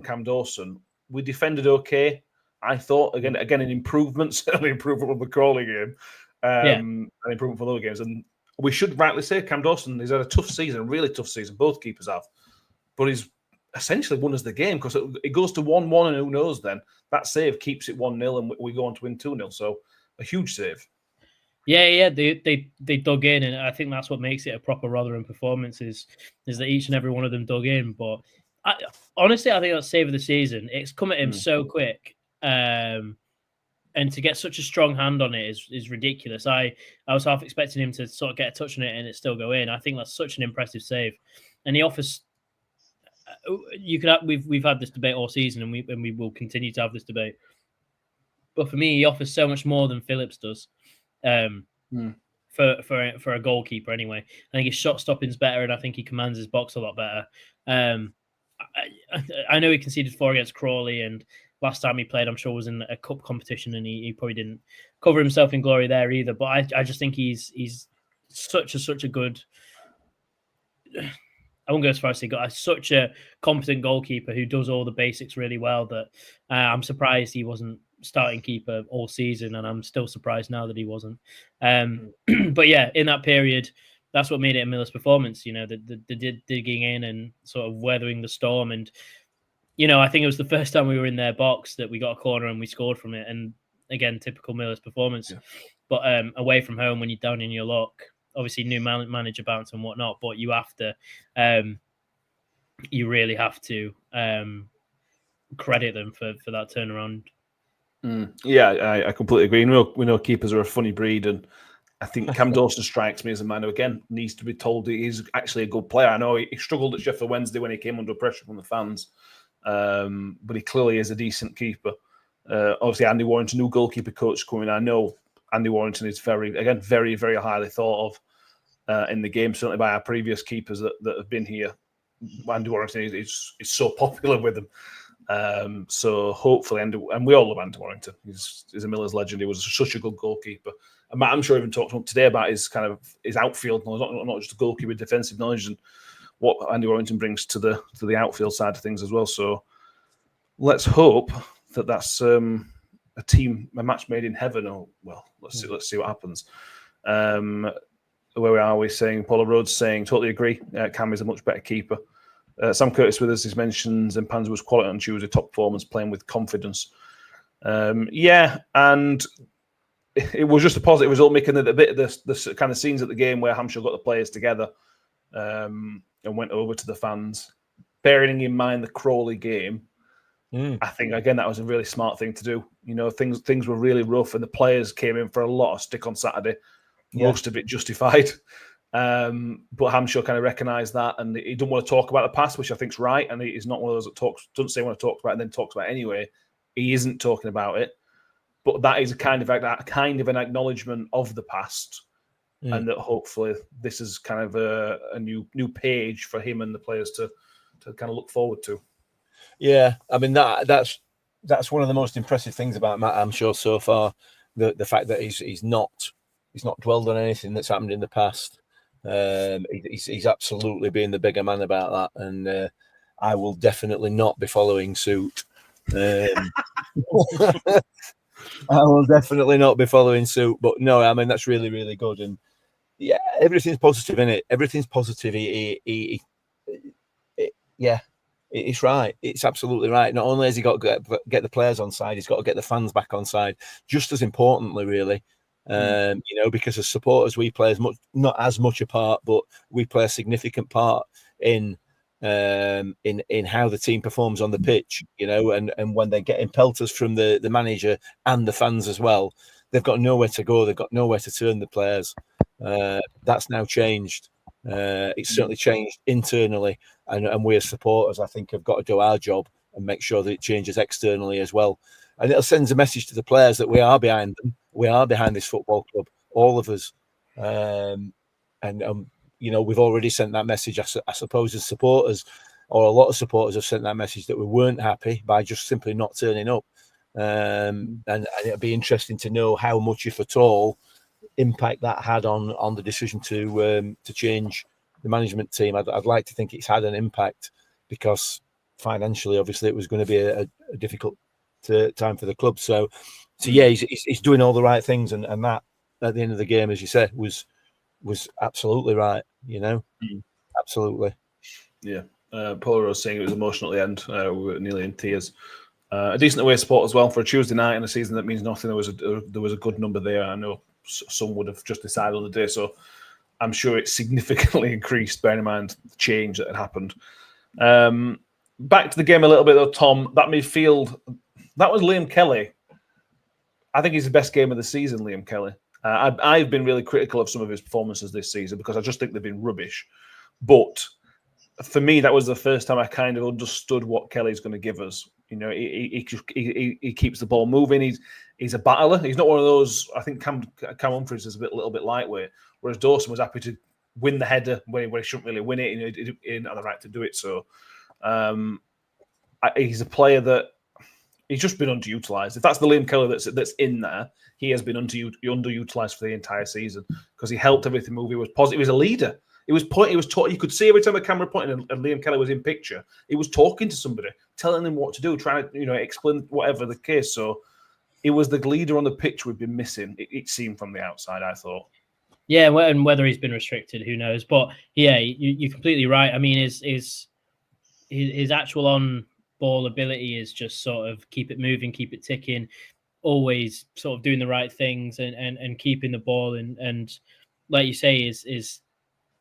Cam Dawson. We defended okay. I thought again an improvement, certainly improvement from the Crawley game, an improvement from other games. And we should rightly say Cam Dawson, he's had a tough season, a really tough season. Both keepers have, but he's essentially won us the game, because it goes to 1-1, and who knows then that save keeps it 1-0, and we go on to win 2-0. So a huge save. Yeah, they dug in, and I think that's what makes it a proper Rotherham performance is that each and every one of them dug in. But honestly, I think that's save of the season. It's come at him so quick. And to get such a strong hand on it is ridiculous. I was half expecting him to sort of get a touch on it and it still go in. I think that's such an impressive save, and he offers. We've had this debate all season, and we will continue to have this debate. But for me, he offers so much more than Phillips does. For a goalkeeper, anyway, I think his shot stopping's better, and I think he commands his box a lot better. I know he conceded 4 against Crawley, and last time he played, I'm sure, was in a cup competition, and he probably didn't cover himself in glory there either. But I just think he's such a good. I won't go as far as to say such a competent goalkeeper who does all the basics really well that I'm surprised he wasn't starting keeper all season, and I'm still surprised now that he wasn't. But yeah, in that period, that's what made it a Miller's performance. You know, the digging in and sort of weathering the storm. And you know, I think it was the first time we were in their box that we got a corner and we scored from it. And again, typical Miller's performance. Yeah. But away from home, when you're down in your luck, obviously new manager bounce and whatnot, but you have to, you really have to credit them for that turnaround. Yeah, I completely agree. We know keepers are a funny breed, and I think Cam Dawson strikes me as a man who, again, needs to be told he is actually a good player. I know he struggled at Sheffield Wednesday when he came under pressure from the fans, but he clearly is a decent keeper. Obviously, Andy Warrington, new goalkeeper coach, coming. I know Andy Warrington is very, very highly thought of in the game, certainly by our previous keepers that have been here. Andy Warrington is so popular with them. So hopefully, and we all love Andy Warrington. He's a Miller's legend. He was such a good goalkeeper. And Matt, I'm sure even talked to him today about his outfield knowledge, not just a goalkeeper, defensive knowledge, and what Andy Warrington brings to the outfield side of things as well. So let's hope that's a match made in heaven. Or well, let's see what happens. Where are we saying? Paula Rhodes saying, totally agree. Cam is a much better keeper. Sam Curtis with us. He mentions Mpanzu was quality on Tuesday, top performance, playing with confidence. And it was just a positive result, making a bit of the kind of scenes at the game where Hampshire got the players together and went over to the fans. Bearing in mind the Crawley game, I think again that was a really smart thing to do. You know, things were really rough, and the players came in for a lot of stick on Saturday. Most of it justified. But Hampshire kind of recognised that, and he don't want to talk about the past, which I think is right. And he's not one of those that doesn't say what to talk about and then talks about it anyway. He isn't talking about it, but that is a kind of an acknowledgement of the past, and that hopefully this is kind of a new page for him and the players to kind of look forward to. Yeah, I mean that's one of the most impressive things about Matt Hampshire so far. The fact that he's not dwelled on anything that's happened in the past. He's absolutely being the bigger man about that, and I will definitely not be following suit. I will definitely not be following suit. But no, I mean that's really, really good, and yeah, everything's positive in it. Everything's positive. It's right. It's absolutely right. Not only has he got to get the players on side, he's got to get the fans back on side. Just as importantly, really. Because as supporters, we play not as much a part, but we play a significant part in in how the team performs on the pitch, and when they're getting pelters from the manager and the fans as well, they've got nowhere to go. They've got nowhere to turn, the players. That's now changed. It's certainly changed internally, and we as supporters, I think, have got to do our job and make sure that it changes externally as well. And it'll send a message to the players that we are behind them. We are behind this football club, all of us. We've already sent that message, I suppose, as supporters, or a lot of supporters have sent that message that we weren't happy by just simply not turning up. And it'll be interesting to know how much, if at all, impact that had on the decision to change the management team. I'd like to think it's had an impact, because financially, obviously, it was going to be a difficult time for the club. So yeah, he's doing all the right things, and that at the end of the game, as you said, was absolutely right. Absolutely. Yeah. Paul was saying it was emotional at the end. We were nearly in tears. A decent away support as well for a Tuesday night in a season that means nothing. There was a good number there. I know some would have just decided on the day, so I'm sure it significantly increased, bearing in mind the change that had happened. Back to the game a little bit though, Tom. That midfield, that was Liam Kelly. I think he's the best game of the season, Liam Kelly. I've been really critical of some of his performances this season because I just think they've been rubbish. But for me, that was the first time I kind of understood what Kelly's going to give us. He keeps the ball moving. He's a battler. He's not one of those. I think Cam Humphries is a little bit lightweight, whereas Dawson was happy to win the header when he shouldn't really win it. He didn't have the right to do it. So he's a player that he's just been underutilized. If that's the Liam Kelly that's in there, he has been underutilized for the entire season because he helped everything move. He was positive. He was a leader. He was you could see every time the camera pointed and Liam Kelly was in picture, he was talking to somebody, telling them what to do, trying to explain whatever the case. So it was the leader on the pitch we've been missing. It seemed from the outside, I thought. Yeah, and whether he's been restricted, who knows? But yeah, you're completely right. I mean, his actual on ball ability is just sort of keep it moving, keep it ticking, always sort of doing the right things and keeping the ball and like you say,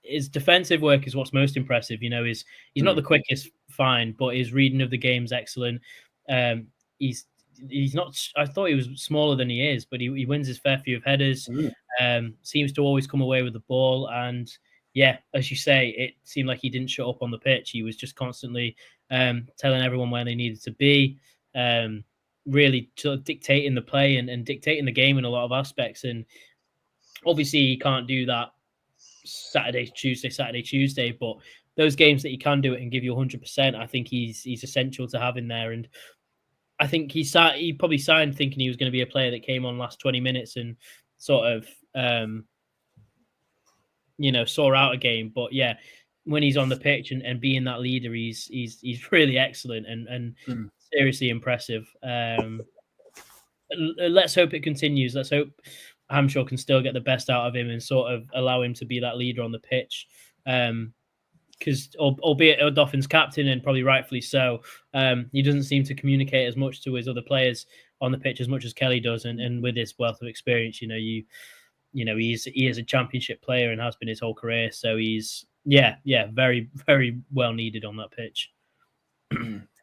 his defensive work is what's most impressive. He's not the quickest, fine, but his reading of the game's excellent. He's not. I thought he was smaller than he is, but he wins his fair few of headers. Seems to always come away with the ball, and yeah, as you say, it seemed like he didn't shut up on the pitch. He was just constantly telling everyone where they needed to be, really dictating the play and dictating the game in a lot of aspects. And obviously, he can't do that Saturday, Tuesday, but those games that he can do it and give you 100%, I think he's essential to have in there. And I think he probably signed thinking he was going to be a player that came on last 20 minutes and sort of saw out a game. But yeah, when he's on the pitch and being that leader, he's really excellent and seriously impressive. Let's hope it continues. Let's hope Hampshire can still get the best out of him and sort of allow him to be that leader on the pitch. Because albeit a Dolphins captain and probably rightfully so, he doesn't seem to communicate as much to his other players on the pitch as much as Kelly does. And with his wealth of experience, he is a championship player and has been his whole career. So he's very, very well needed on that pitch.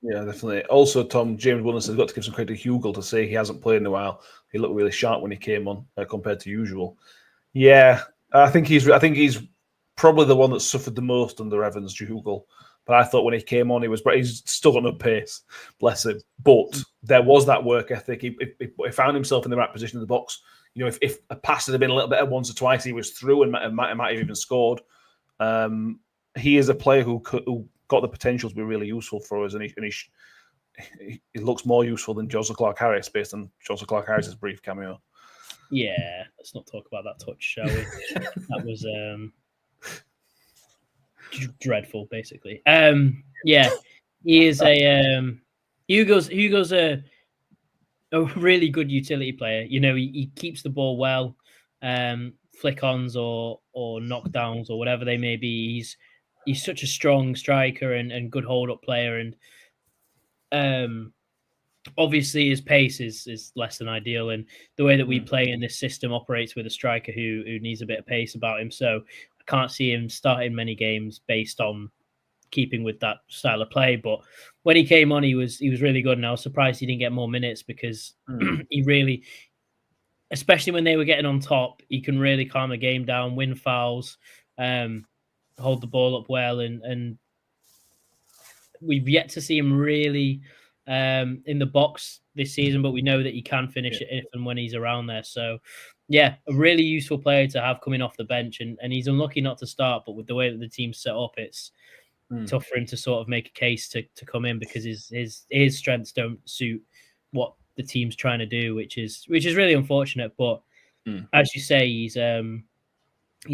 Yeah, definitely. Also, Tom, James Williams has got to give some credit to Hugo to say he hasn't played in a while. He looked really sharp when he came on compared to usual. Yeah, I think he's probably the one that suffered the most under Evans, Hugo. But I thought when he came on, he's still got no pace, bless him. But there was that work ethic. He found himself in the right position in the box. If a pass had been a little bit once or twice, he was through and might have even scored. He is a player who got the potential to be really useful for us, and he looks more useful than Joseph Clark-Harris based on Joseph Clark-Harris's brief cameo. Yeah, let's not talk about that touch, shall we? That was dreadful, basically. Yeah, he is Hugo's a really good utility player. He keeps the ball well, flick-ons or knockdowns or whatever they may be. He's such a strong striker and good hold-up player, and obviously his pace is less than ideal, and the way that we play in this system operates with a striker who needs a bit of pace about him. So I can't see him starting many games based on keeping with that style of play. But when he came on, he was really good, and I was surprised he didn't get more minutes because he really, especially when they were getting on top, he can really calm a game down, win fouls, hold the ball up well, and we've yet to see him really in the box this season, but we know that he can finish it if and when he's around there. So, yeah, a really useful player to have coming off the bench, and he's unlucky not to start, but with the way that the team's set up, it's tough for him to sort of make a case to come in because his strengths don't suit what the team's trying to do, which is really unfortunate. But as you say, he's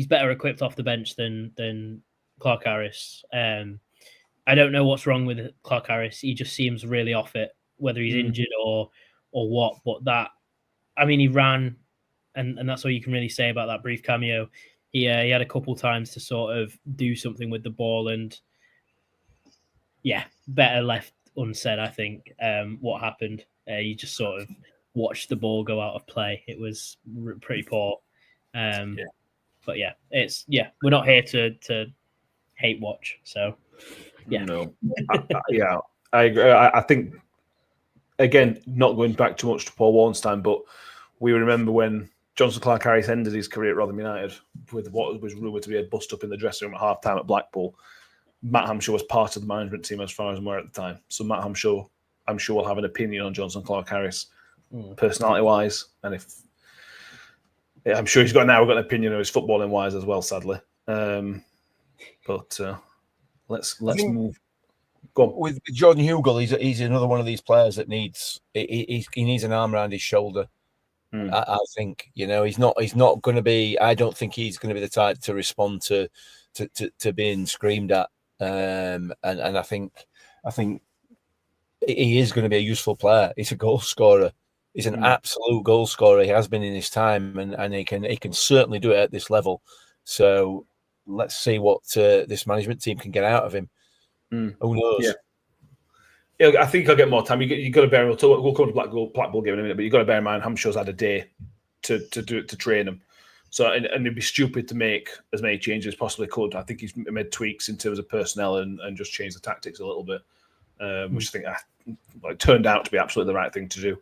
better equipped off the bench than Clark Harris. I don't know what's wrong with Clark Harris. He just seems really off it, whether he's injured or what. But that, I mean, he ran, and that's all you can really say about that brief cameo. He had a couple times to sort of do something with the ball, and better left unsaid, I think, what happened. You just sort of watched the ball go out of play. It was pretty poor. But we're not here to hate watch. So, no, I agree. I think, again, not going back too much to Paul Warnstein, but we remember when Jonson Clarke-Harris ended his career at Rotherham United with what was rumoured to be a bust up in the dressing room at half-time at Blackpool. Matt Hampshire was part of the management team as far as I'm aware at the time. So Matt Hampshire, I'm sure, will have an opinion on Jonson Clarke-Harris, personality-wise. And I'm sure he's got an opinion of his footballing-wise as well, sadly. But let's move. Go on. With Jordan Hugill, he's another one of these players that needs he needs an arm around his shoulder. I think he's not going to be. I don't think he's going to be the type to respond to being screamed at. And I think he is going to be a useful player. He's a goal scorer. He's an absolute goal scorer. He has been in his time, and he can certainly do it at this level. So let's see what this management team can get out of him. Who knows? Yeah, I think he'll get more time. You got to bear. We'll come to Blackpool game in a minute, but you got to bear in mind Hampshire's had a day to train him. So and it'd be stupid to make as many changes as possibly could. I think he's made tweaks in terms of personnel and just changed the tactics a little bit, which I think turned out to be absolutely the right thing to do.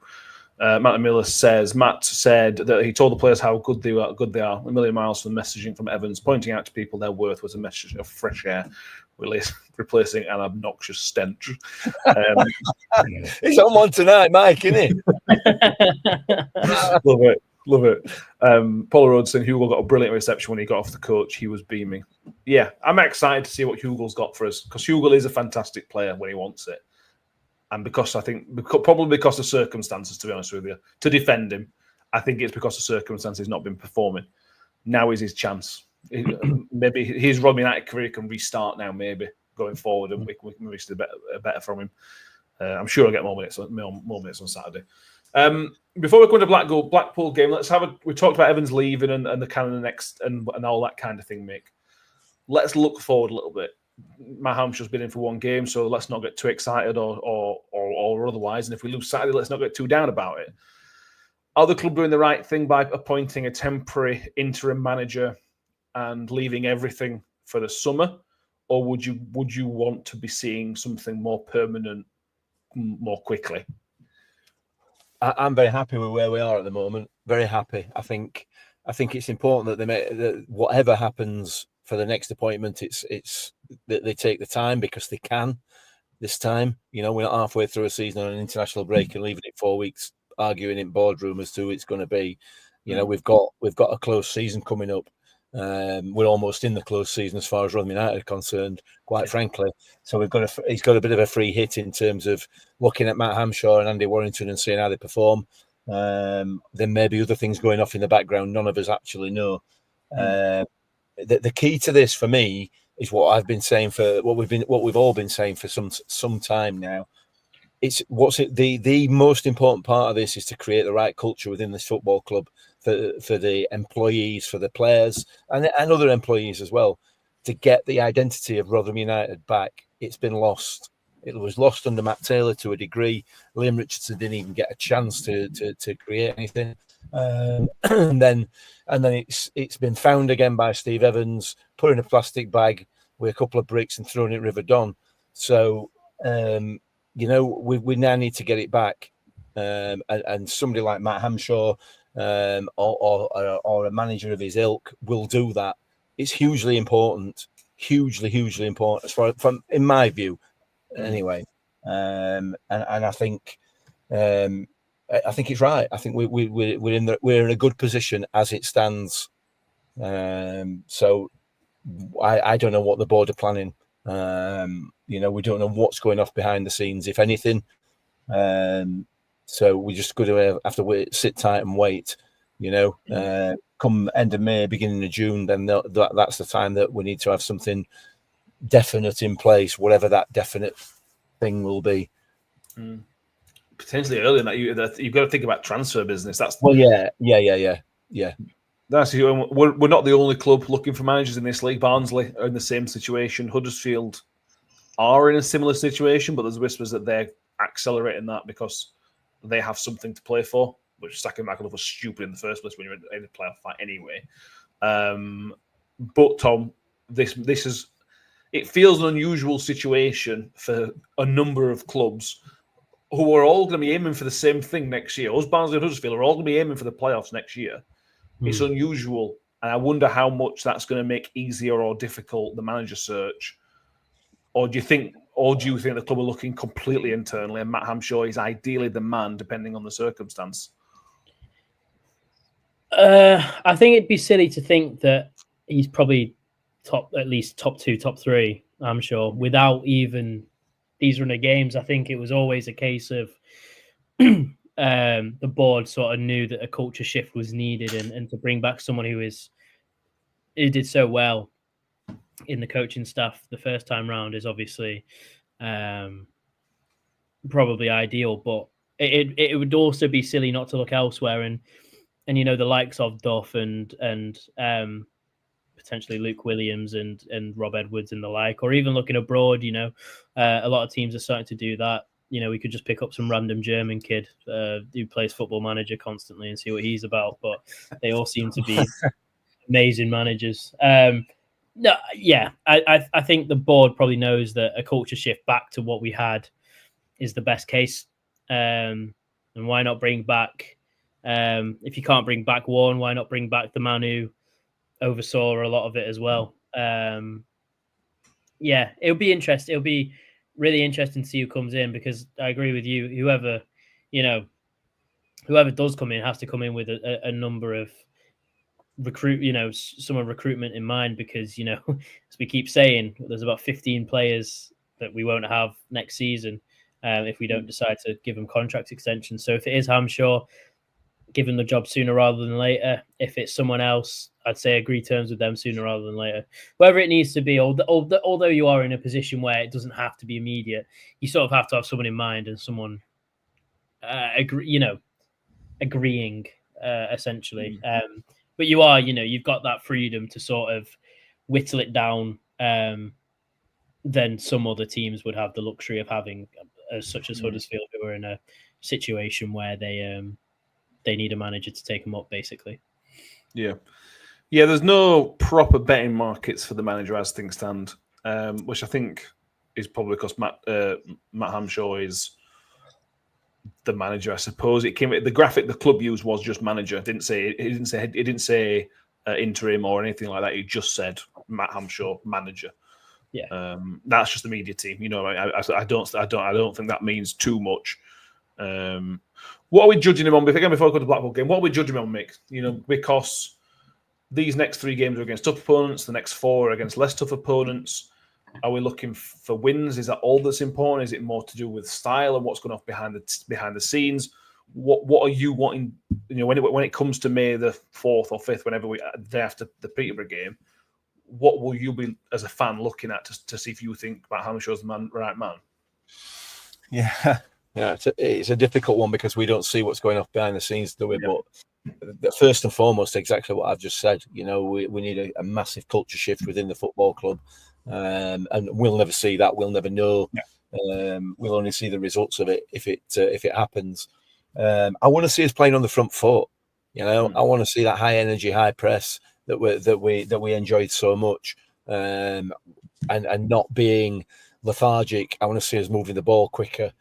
Matt Miller says, Matt said that he told the players how good they are, a million miles from the messaging from Evans, pointing out to people their worth was a message of fresh air, replacing an obnoxious stench. He's on one tonight, Mike, isn't he? Love it. Paul Rhodes saying Hugill got a brilliant reception when he got off the coach. He was beaming. Yeah, I'm excited to see what Hugill's got for us, because Hugill is a fantastic player when he wants it. And probably because of circumstances, to be honest with you, to defend him, I think it's because of circumstances not been performing. Now is his chance. Maybe his Rotherham United career can restart now, maybe going forward, and we can maybe see better from him. I'm sure I'll get more minutes on Saturday. Before we go into Blackpool game, we talked about Evans leaving and the kind of the next and all that kind of thing, Mick. Let's look forward a little bit. Matt Hampshire's been in for one game, so let's not get too excited or otherwise. And if we lose Saturday, let's not get too down about it. Are the club doing the right thing by appointing a temporary interim manager and leaving everything for the summer, or would you want to be seeing something more permanent more quickly? I'm very happy with where we are at the moment. Very happy. I think it's important that whatever happens for the next appointment, it's that they take the time, because they can. This time, we're not halfway through a season on an international break and leaving it 4 weeks arguing in boardroom as to who it's going to be. We've got a close season coming up. We're almost in the close season as far as Rotherham United are concerned, quite frankly. So he's got a bit of a free hit in terms of looking at Matt Hampshire and Andy Warrington and seeing how they perform. There may be other things going off in the background none of us actually know. The key to this for me is what I've been saying what we've all been saying for some time now. The most important part of this is to create the right culture within this football club for the employees, for the players, and other employees as well, to get the identity of Rotherham United back. It's been lost. It was lost under Matt Taylor to a degree. Liam Richardson didn't even get a chance to create anything. And then it's been found again by Steve Evans, put in a plastic bag, with a couple of bricks and throwing it River Don. So, you know, we now need to get it back. And somebody like Matt Hamshaw or a manager of his ilk will do that. It's hugely important, hugely important, as far from in my view, anyway. And I think it's right. I think we're in a good position as it stands. So I don't know what the board are planning. You know, we don't know what's going off behind the scenes, if anything. So we just got to have to wait, sit tight and wait. You know, come end of May, beginning of June, then that's the time that we need to have something definite in place, whatever that definite thing will be. Potentially earlier than that, you've got to think about transfer business. Yeah. That's we're not the only club looking for managers in this league. Barnsley are in the same situation. Huddersfield are in a similar situation, but there's whispers that they're accelerating that because they have something to play for, which Sacking Michael was stupid in the first place when you're in the playoff fight anyway. But Tom, this is, it feels an unusual situation for a number of clubs who are all going to be aiming for the same thing next year. Us, Barnsley and Huddersfield are all going to be aiming for the playoffs next year. It's unusual, and I wonder how much that's going to make easier or difficult the manager search. Or do you think the club are looking completely internally, and Matt Hamshaw is ideally the man, depending on the circumstance? I think it'd be silly to think that he's probably at least top 2, top 3. I'm sure without even these run of games. I think it was always a case of the board sort of knew that a culture shift was needed, and to bring back someone who did so well in the coaching staff the first time round is obviously probably ideal. But it would also be silly not to look elsewhere, and you know, the likes of Duff and potentially Luke Williams and Rob Edwards and the like, or even looking abroad. You know, a lot of teams are starting to do that. You know, we could just pick up some random German kid who plays Football Manager constantly and see what he's about. But they all seem to be amazing managers. No, yeah, I think the board probably knows that a culture shift back to what we had is the best case. And why not bring back, if you can't bring back one, why not bring back the man who oversaw a lot of it as well? Yeah, it'll be interesting. It'll be really interesting to see who comes in, because I agree with you. Whoever does come in has to come in with a number of some recruitment in mind, because, you know, as we keep saying, there's about 15 players that we won't have next season if we don't decide to give them contract extensions. So if it is Hamshaw, give him the job sooner rather than later. If it's someone else, I'd say agree terms with them sooner rather than later. Whatever it needs to be, although you are in a position where it doesn't have to be immediate, you sort of have to have someone in mind and someone agreeing essentially. But you are, you've got that freedom to sort of whittle it down than some other teams would have the luxury of having, such as Huddersfield, who are in a situation where they need a manager to take them up, basically. Yeah, there's no proper betting markets for the manager as things stand, which I think is probably because Matt Hamshaw is the manager, I suppose. The graphic the club used was just manager. It didn't say interim or anything like that. It just said Matt Hamshaw, manager. Yeah, that's just the media team. You know, I don't think that means too much. What are we judging him on? Before I go to the Blackpool game, what are we judging him on, Mick? You know, because these next 3 games are against tough opponents, the next 4 are against less tough opponents. Are we looking for wins? Is that all that's important? Is it more to do with style and what's going on behind the scenes? What are you wanting? You know, when it comes to May the 4th or 5th, whenever day after the Peterborough game, what will you be as a fan looking at to see if you think Matt Hamshaw's the right man? Yeah, it's a difficult one because we don't see what's going off behind the scenes, do we? Yeah. But first and foremost, exactly what I've just said. You know, we need a massive culture shift within the football club. And we'll never see that. We'll never know. Yeah. We'll only see the results of it if it happens. I want to see us playing on the front foot. You know, I want to see that high energy, high press that we enjoyed so much. and not being lethargic. I want to see us moving the ball quicker.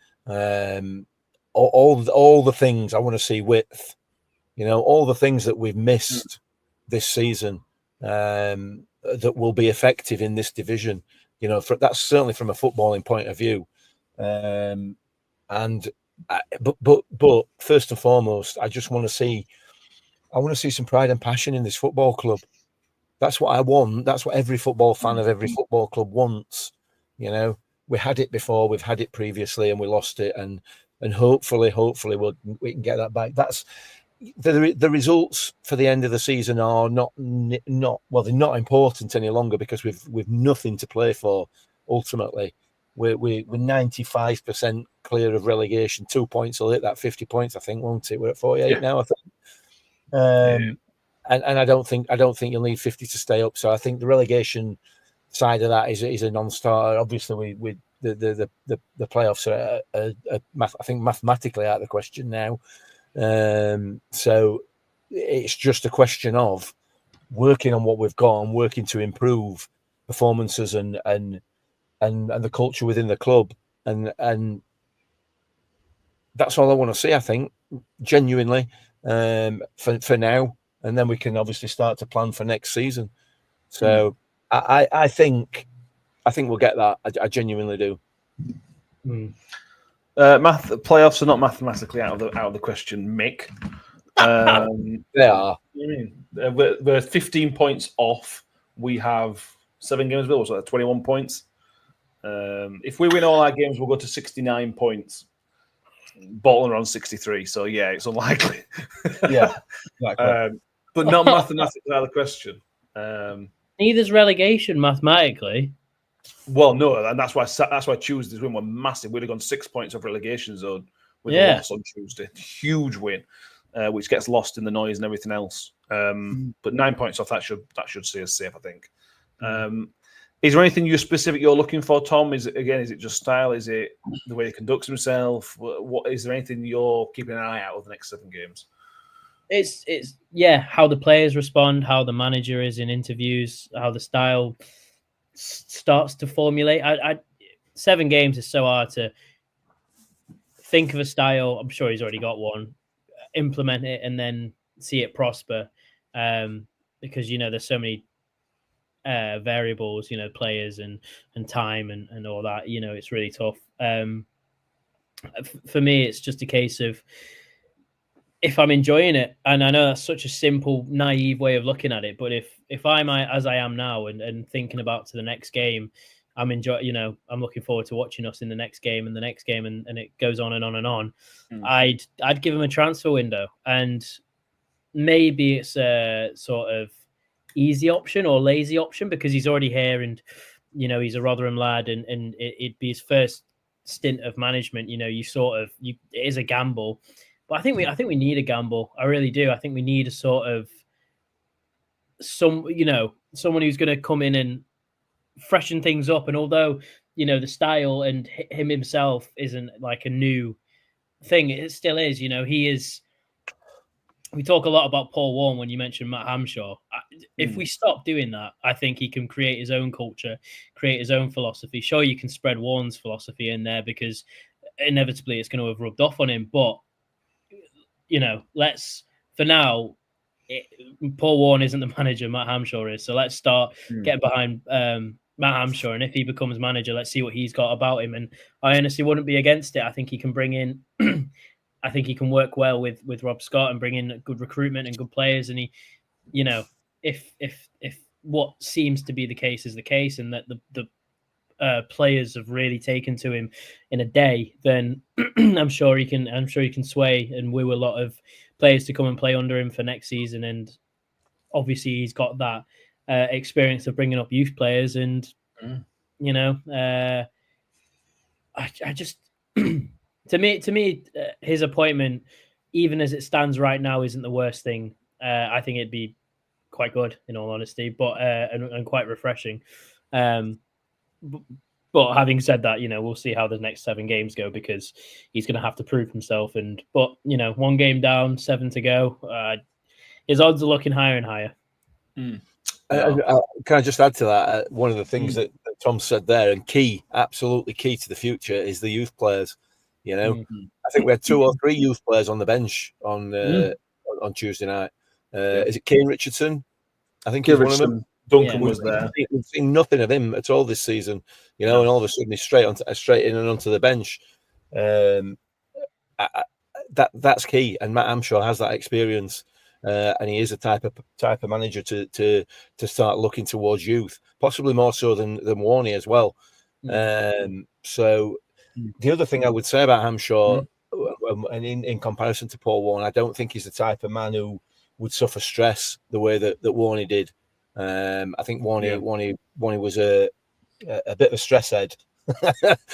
All the things I want to see width. All the things that we've missed this season that will be effective in this division. That's certainly from a footballing point of view. But first and foremost, I want to see some pride and passion in this football club. That's what I want. That's what every football fan of every football club wants. We had it before, we've had it previously, and we lost it, and hopefully we can get that back. That's the results for the end of the season are not they're not important any longer because we've nothing to play for. Ultimately, we're 95% clear of relegation. 2 points will hit that 50 points, I think, won't it? We're at 48 now, I think. And I don't think you'll need 50 to stay up. So I think the relegation side of that is a non-starter. Obviously, the playoffs are I think mathematically out of the question now. So it's just a question of working on what we've got and working to improve performances and the culture within the club, and that's all I want to see. I think genuinely for now, and then we can obviously start to plan for next season. So I think we'll get that. I genuinely do. Playoffs are not mathematically out of the question, Mick. They are. We're 15 points off. We have 7 games, Bill, so 21 points. If we win all our games, we'll go to 69 points. Bolton are on 63, so yeah, it's unlikely. Yeah, exactly. But not mathematically out of the question. Neither's relegation mathematically. Well, no, and that's why Tuesday's win were massive. We'd have gone 6 points of relegation zone with a loss on Tuesday. Huge win, which gets lost in the noise and everything else. But 9 points off that should see us safe, I think. Is there anything you're looking for, Tom? Is it just style? Is it the way he conducts himself? What is there anything you're keeping an eye out of the next 7 games? It's how the players respond, how the manager is in interviews, how the style starts to formulate. 7 games is so hard to think of a style. I'm sure he's already got one, implement it, and then see it prosper. Because there's so many variables, players and time and all that. It's really tough. For me, it's just a case of if I'm enjoying it, and I know that's such a simple, naive way of looking at it, but if I'm as I am now and thinking about to the next game, I'm enjoying. I'm looking forward to watching us in the next game and the next game, and it goes on and on and on. I'd give him a transfer window, and maybe it's a sort of easy option or lazy option because he's already here, and he's a Rotherham lad, and it'd be his first stint of management. It is a gamble. But I think we need a gamble. I really do. I think we need a sort of someone who's going to come in and freshen things up. And although the style and him himself isn't like a new thing, it still is. He is. We talk a lot about Paul Warren when you mentioned Matt Hamshaw. If we stop doing that, I think he can create his own culture, create his own philosophy. Sure, you can spread Warren's philosophy in there because inevitably it's going to have rubbed off on him, but let's for now. Paul Warren isn't the manager, Matt Hamshaw is. So let's start getting behind Matt Hamshaw, and if he becomes manager, let's see what he's got about him. And I honestly wouldn't be against it. I think he can bring in. I think he can work well with Rob Scott and bring in good recruitment and good players. And he, if what seems to be the case is the case, and that the players have really taken to him in a day, then I'm sure he can sway and woo a lot of players to come and play under him for next season. And obviously he's got that experience of bringing up youth players, and I just to me his appointment, even as it stands right now, isn't the worst thing. I think it'd be quite good, in all honesty, but and quite refreshing. But having said that, we'll see how the next 7 games go, because he's going to have to prove himself. But 1 game down, 7 to go. His odds are looking higher and higher. Can I just add to that? One of the things that Tom said there, and absolutely key to the future is the youth players. You know, I think we had 2 or 3 youth players on the bench on Tuesday night. Is it Kane Richardson? I think he's one of them. Duncan was there. We've seen nothing of him at all this season, you know, and all of a sudden he's straight in and onto the bench. That's key, and Matt Amshaw has that experience, and he is a type of manager to start looking towards youth, possibly more so than Warney as well. So the other thing I would say about Amshaw, and in comparison to Paul Warne, I don't think he's the type of man who would suffer stress the way that Warney did. I think Warney was a bit of a stress head,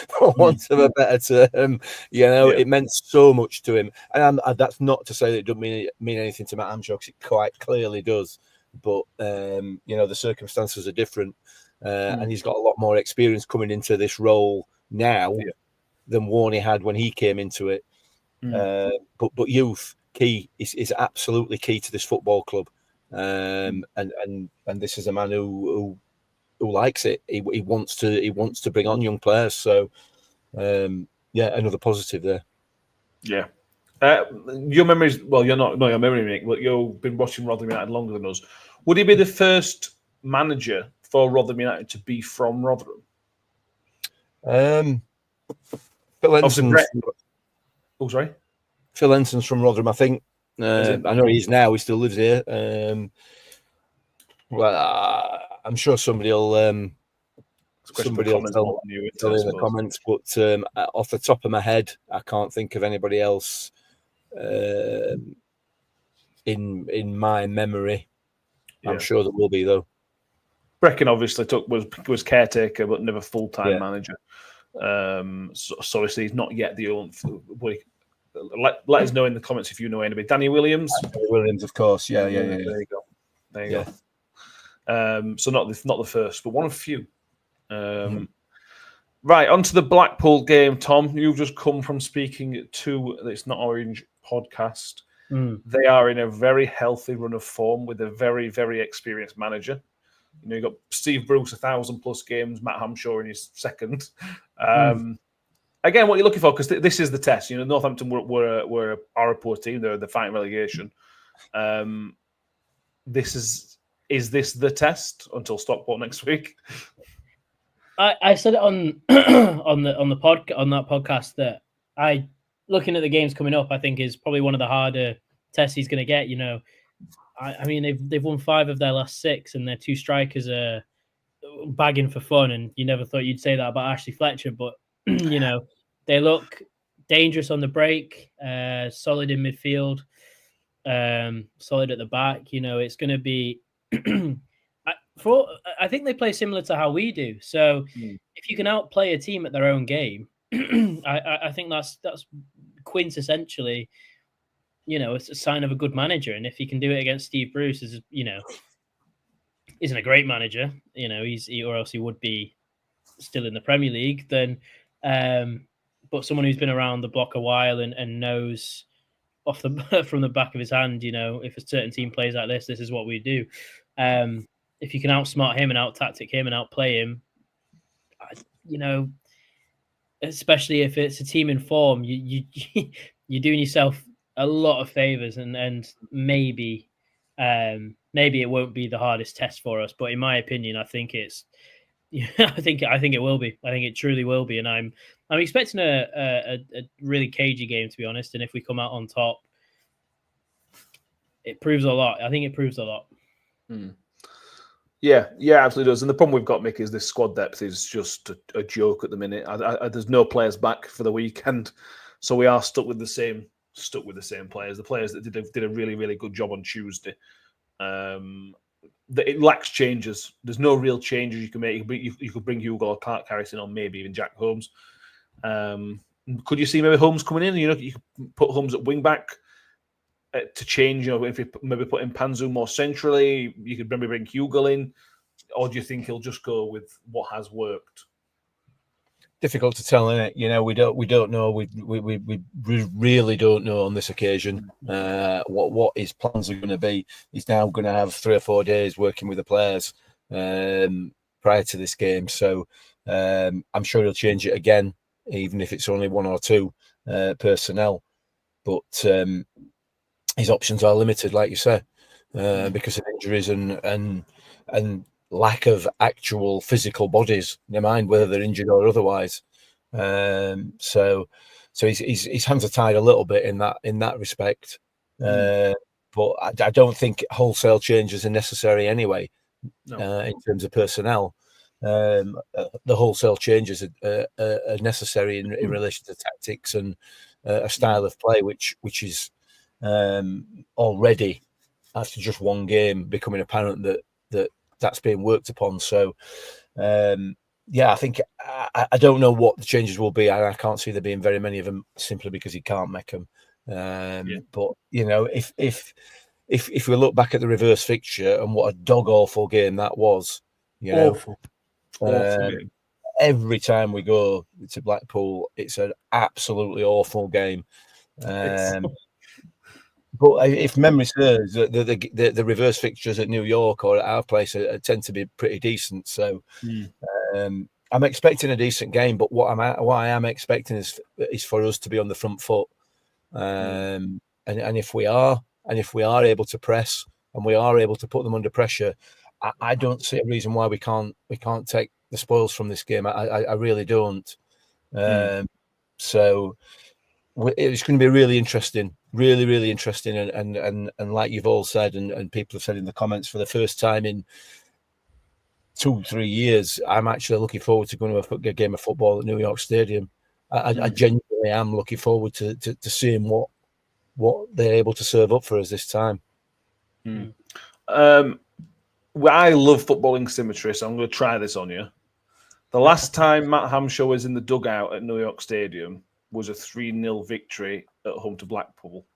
for want of a better term. You know, it meant so much to him, and that's not to say that it doesn't mean anything to Matt Amshaw, because it quite clearly does. But you know, the circumstances are different, and he's got a lot more experience coming into this role now than Warney had when he came into it. But youth key is absolutely key to this football club. And this is a man who likes it. He wants to bring on young players. So another positive there. Yeah. Your memories, well, you're not your memory, Nick, but you've been watching Rotherham United longer than us. Would he be the first manager for Rotherham United to be from Rotherham? Phil Ensign. Oh, sorry. Phil Ensign's from Rotherham, I think. I know he still lives here. Well, I'm sure somebody will tell in the comments, but off the top of my head, I can't think of anybody else in my memory. I'm sure there will be, though. Brecken obviously was caretaker, but never full-time manager. So obviously he's not yet the only. Let us know in the comments if you know anybody. Danny Williams. Danny Williams, of course. Yeah. There you go. So not the first, but one of few. Right, on to the Blackpool game, Tom. You've just come from speaking to It's Not Orange podcast. They are in a very healthy run of form with a very, very experienced manager. You know, you've got Steve Bruce, 1,000+ games, Matt Amshaw in his second. Again, what you're looking for, because this is the test. You know, Northampton are a poor team. They're fighting relegation. Is this the test until Stockport next week? I said it on on that podcast that looking at the games coming up, I think is probably one of the harder tests he's going to get. You know, I mean they've won 5 of their last 6, and their 2 strikers are bagging for fun. And you never thought you'd say that about Ashley Fletcher, but you know, they look dangerous on the break, solid in midfield, solid at the back. You know, it's going to be. I think they play similar to how we do. So if you can outplay a team at their own game, I think that's quintessentially, you know, it's a sign of a good manager. And if he can do it against Steve Bruce, is, you know, isn't a great manager, you know, or else he would be still in the Premier League. Then, but someone who's been around the block a while and knows from the back of his hand, you know, if a certain team plays like this is what we do. If you can outsmart him and out-tactic him and outplay him, you know, especially if it's a team in form, you're doing yourself a lot of favors, and maybe it won't be the hardest test for us. But in my opinion, I think it's, I think it will be. I think it truly will be, and I'm expecting a really cagey game, to be honest. And if we come out on top, it proves a lot. I think it proves a lot. Yeah, absolutely does. And the problem we've got, Mick, is this squad depth is just a joke at the minute. There's no players back for the weekend, so we are stuck with the same players. The players that did a really, really good job on Tuesday. It lacks changes. There's no real changes you can make. You could bring Hugo or Clark Harrison on, maybe even Jack Holmes. Could you see maybe Holmes coming in? You know, you could put Holmes at wing back to change. You know, if you maybe put in Panzu more centrally, you could maybe bring Hugo in. Or do you think he'll just go with what has worked? Difficult to tell, isn't it? You know, we don't know. We really don't know on this occasion what his plans are going to be. He's now going to have 3 or 4 days working with the players, prior to this game. So I'm sure he'll change it again, even if it's only one or two personnel. But his options are limited, like you say, because of injuries and lack of actual physical bodies. Never mind whether they're injured or otherwise. So his hands are tied a little bit in that respect. But I don't think wholesale changes are necessary anyway. No. In terms of personnel, the wholesale changes are necessary in relation to tactics and a style of play, which is already after just one game becoming apparent that's being worked upon. So I think I don't know what the changes will be. I can't see there being very many of them simply because he can't make them. But if we look back at the reverse fixture and what a dog awful game that was, awful game. Every time we go to Blackpool, it's an absolutely awful game. But if memory serves, the reverse fixtures at New York or at our place tend to be pretty decent. So I'm expecting a decent game, but what I am expecting is for us to be on the front foot. And if we are able to press and we are able to put them under pressure, I don't see a reason why we can't take the spoils from this game. I really don't. So it's going to be really interesting, really interesting. And like you've all said, and people have said in the comments, for the first time in 2-3 years, I'm actually looking forward to going to a game of football at New York Stadium. I genuinely am looking forward to seeing what they're able to serve up for us this time. I love footballing symmetry, so I'm going to try this on you. The last time Matt Hamshaw was in the dugout at New York Stadium was a 3-0 victory at home to Blackpool.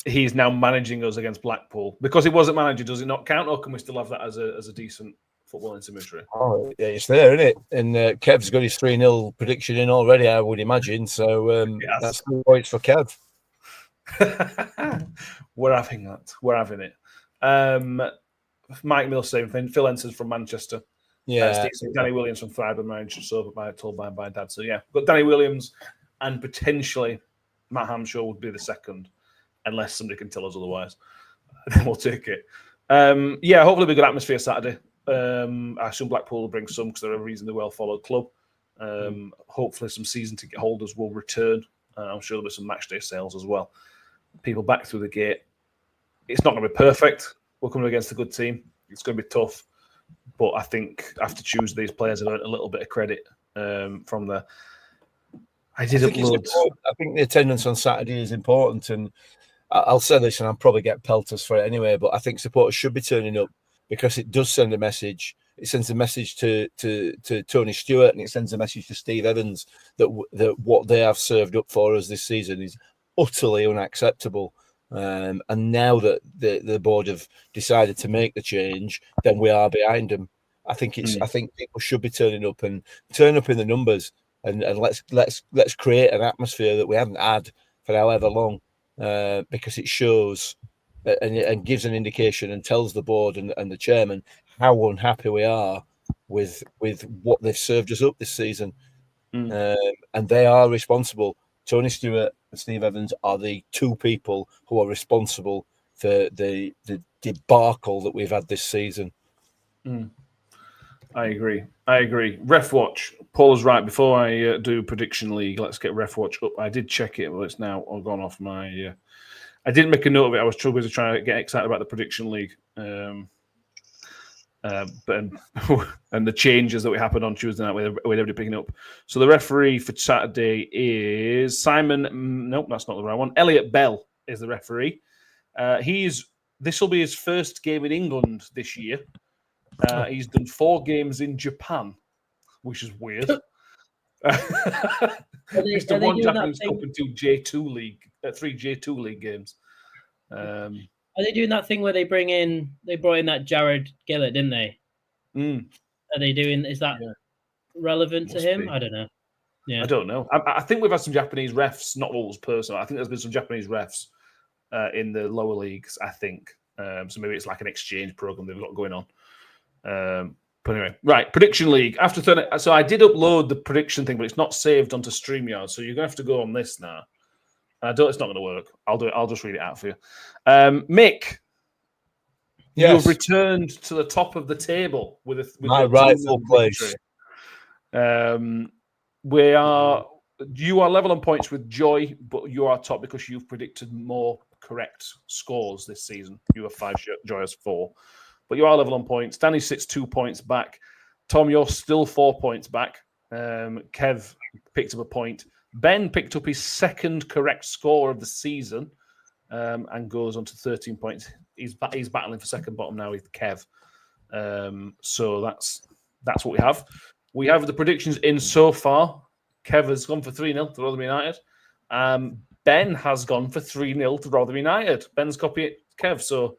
He's now managing us against Blackpool. Because he wasn't manager, does it not count, or can we still have that as a decent footballing symmetry? Oh, yeah, it's there, isn't it? And Kev's got his 3-0 prediction in already, I would imagine. So that's 2 points for Kev. We're having that. We're having it. Mike Mills, same thing. Phil Ensign from Manchester. Yeah. Danny Williams from Freiburg, so told by my dad. So yeah, but Danny Williams and potentially Matt Hamshaw would be the second, unless somebody can tell us otherwise. Then we'll take it. Hopefully a good atmosphere Saturday. I assume Blackpool will bring some because they're a reasonably well followed club. Hopefully some season ticket holders will return. I'm sure there'll be some match day sales as well. People back through the gate. It's not going to be perfect. We're coming against a good team. It's going to be tough. But I think after Tuesday, these players have earned a little bit of credit from the. I think the attendance on Saturday is important, and I'll say this, and I'll probably get pelters for it anyway. But I think supporters should be turning up because it does send a message. It sends a message to Tony Stewart, and it sends a message to Steve Evans that what they have served up for us this season is utterly unacceptable. And now that the board have decided to make the change, then we are behind them. I think people should be turning up and turn up in the numbers, and let's create an atmosphere that we haven't had for however long, because it shows and gives an indication and tells the board and the chairman how unhappy we are with what they've served us up this season, and they are responsible. Tony Stewart and Steve Evans are the two people who are responsible for the debacle that we've had this season. I agree. Ref Watch. Paul is right. Before I do Prediction League, let's get Ref Watch up. I did check it, but it's now gone off my... I didn't make a note of it. I was too busy trying to get excited about the Prediction League. And the changes that happened on Tuesday night with everybody picking up. So the referee for Saturday is Simon. Nope, that's not the right one. Elliot Bell is the referee. This will be his first game in England this year. He's done 4 games in Japan, which is weird. He's done 1 Japanese Cup and 2 J2 League, 3 J2 League games. Are they doing that thing where they brought in that Jared Gillett, didn't they? Are they doing? Is that relevant to him? I don't know. Yeah, I don't know. I think we've had some Japanese refs, not always personal. I think there's been some Japanese refs in the lower leagues. I think so. Maybe it's like an exchange program they've got going on. But anyway, right, prediction league. After so I did upload the prediction thing, but it's not saved onto StreamYard, so you're gonna have to go on this now. It's not gonna work. I'll do it. I'll just read it out for you. Mick, you've returned to the top of the table with my rightful place. You are level on points with Joy, but you are top because you've predicted more correct scores this season. You have 5, Joy has 4. But you are level on points. Danny sits 2 points back. Tom, you're still 4 points back. Kev picked up a point. Ben picked up his second correct score of the season and goes on to 13 points. He's battling for second bottom now with Kev. So that's what we have. We have the predictions in so far. Kev has gone for 3-0 to Rotherham United. Ben has gone for 3-0 to Rotherham United. Ben's copied Kev, so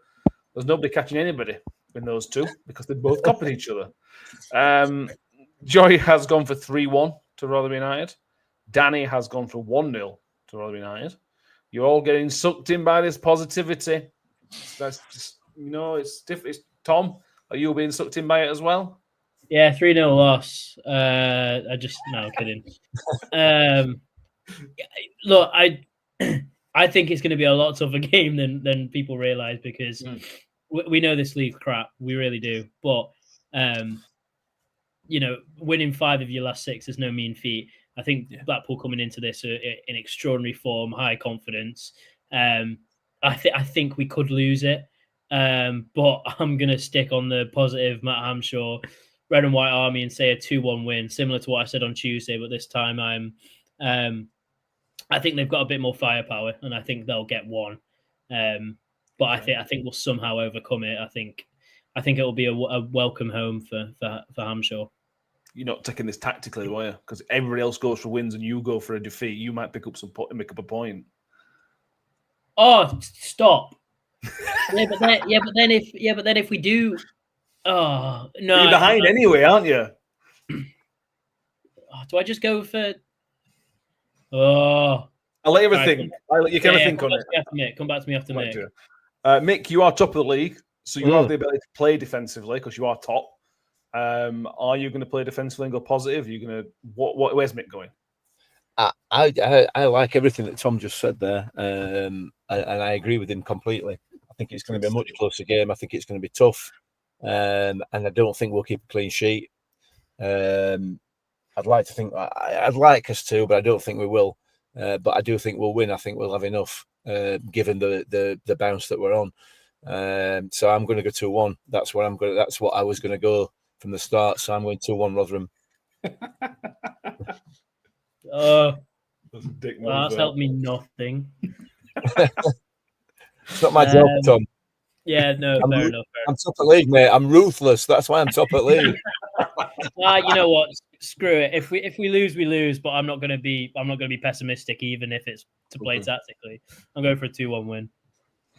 there's nobody catching anybody in those two because they both copied each other. Joy has gone for 3-1 to Rotherham United. Danny has gone for 1-0 to Rotherham United. You're all getting sucked in by this positivity. That's just, it's different. Tom, are you being sucked in by it as well? Yeah, 3-0 loss. No, kidding. Look, I think it's going to be a lot tougher game than people realise because we know this league's crap. We really do. But, winning 5 of your last 6 is no mean feat. I think Blackpool coming into this in extraordinary form, high confidence. I think we could lose it. But I'm going to stick on the positive Matt Hamshaw, Red and White Army, and say a 2-1 win, similar to what I said on Tuesday. But this time I think they've got a bit more firepower, and I think they'll get one. But I think we'll somehow overcome it. I think it will be a welcome home for Hamshaw. You're not taking this tactically, are you? Because everybody else goes for wins and you go for a defeat. You might pick up make up a point. Oh, stop! but then if we do, oh no, you're behind anyway, aren't you? Do I just go for? Oh, I'll let you have a think. You can have a think on it. Come back to me after Mick. Mick, you are top of the league, so you have the ability to play defensively because you are top. Are you going to play defensively and go positive? Are you going to where's Mick going? I like everything that Tom just said there, and I agree with him completely. I think it's going to be a much closer game. I think it's going to be tough, and I don't think we'll keep a clean sheet. I'd like to think I'd like us to, but I don't think we will. But I do think we'll win. I think we'll have enough, given the bounce that we're on. So I'm going to go 2-1. That's what I'm going. That's what I was going to go from the start. So I'm going 2-1 Rotherham. That's helped me nothing. It's not my job, Tom. Yeah, no, fair enough. I'm top of league, mate. I'm ruthless. That's why I'm top of league. You know what? Screw it. If we lose, we lose. But I'm not going to be pessimistic, even if it's to play tactically. I'm going for a 2-1 win.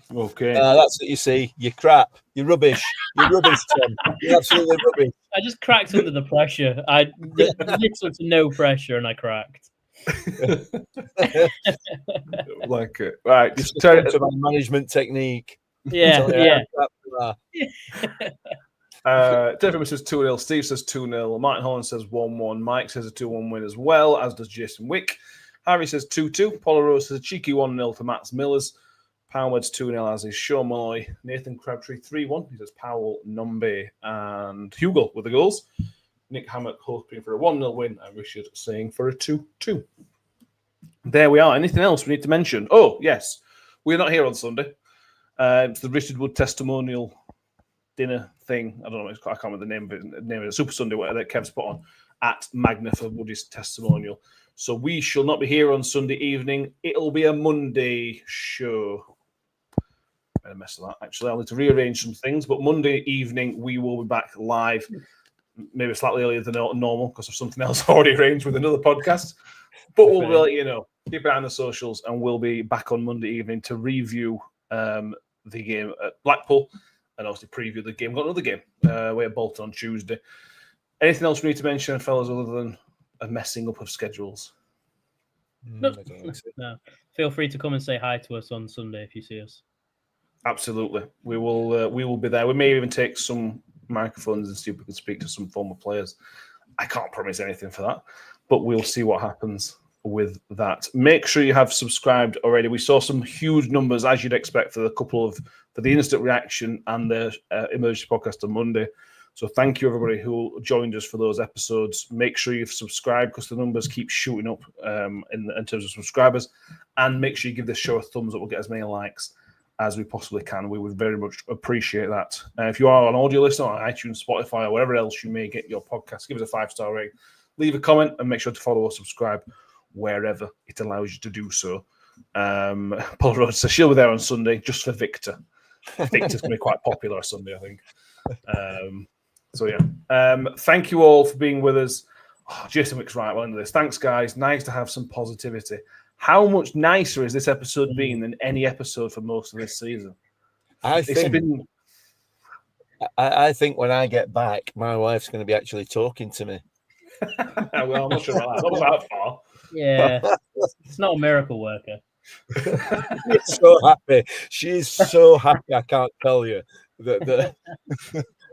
Okay. That's what you see. You're crap. You're rubbish. You're rubbish, Tom. You're absolutely rubbish. I just cracked under the pressure. Little to no pressure, and I cracked. Like it. Right. Just turn it to my management technique. Yeah. Devin says 2-0. Steve says 2-0. Martin Holland says 1-1. Mike says a 2-1 win as well, as does Jason Wick. Harry says 2-2. Paula Rose says a cheeky 1-0 to Matt Millers. Poundwed's 2-0, as is Sean Malloy. Nathan Crabtree 3-1. He says Powell, Nombe, and Hugo with the goals. Nick Hammock hoping for a 1-0 win, and Richard saying for a 2-2. There we are. Anything else we need to mention? Oh, yes. We're not here on Sunday. It's the Richard Wood testimonial dinner thing. I don't know. I can't remember the name of it. Super Sunday, whatever that Kev's put on at Magna for Woody's testimonial. So we shall not be here on Sunday evening. It'll be a Monday show. I made a mess of that, actually. I'll need to rearrange some things. But Monday evening, we will be back live, maybe slightly earlier than normal because of something else already arranged with another podcast. But we'll let you know. Keep an eye on the socials, and we'll be back on Monday evening to review the game at Blackpool and obviously preview the game. We've got another game. We're at Bolton on Tuesday. Anything else we need to mention, fellas, other than a messing up of schedules? No. Feel free to come and say hi to us on Sunday if you see us. Absolutely. We will be there. We may even take some microphones and see if we can speak to some former players. I can't promise anything for that, but we'll see what happens with that. Make sure you have subscribed already. We saw some huge numbers, as you'd expect, for the instant reaction and the emergency podcast on Monday. So thank you everybody who joined us for those episodes. Make sure you've subscribed because the numbers keep shooting up in terms of subscribers, and make sure you give this show a thumbs up. We'll get as many likes as we possibly can. We would very much appreciate that. If you are an audio listener on iTunes, Spotify, or wherever else you may get your podcast, give us a 5-star rating, leave a comment, and make sure to follow or subscribe wherever it allows you to do so. Paul Rhodes says she'll be there on Sunday just for Victor. Victor's going to be quite popular on Sunday, I think. Thank you all for being with us. Jason Wick's right well into this. Thanks, guys. Nice to have some positivity. How much nicer has this episode been than any episode for most of this season? I think when I get back, my wife's going to be actually talking to me. Well, I'm not sure about that. Not that far. Yeah, it's not a miracle worker. She's so happy. She's so happy. I can't tell you that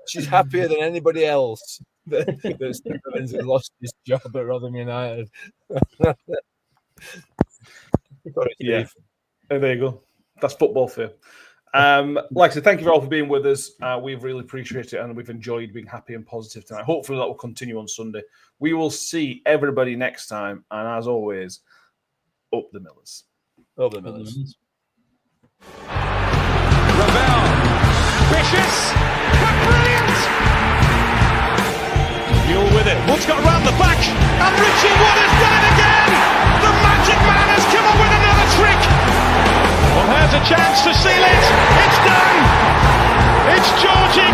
she's happier than anybody else that Stevens has lost his job at Rotherham United. Sorry, yeah, there you go. That's football for you. Like I said, thank you all for being with us. We've really appreciated it, and we've enjoyed being happy and positive tonight. Hopefully that will continue on Sunday. We will see everybody next time, and as always, up the Millers. Up the Millers. Ravel, vicious, but brilliant! Mule with it, Wood's got round the back, and Richie Wood has done it again! The magic man has come up with another trick! Well, here's a chance to seal it, it's done! It's Georgie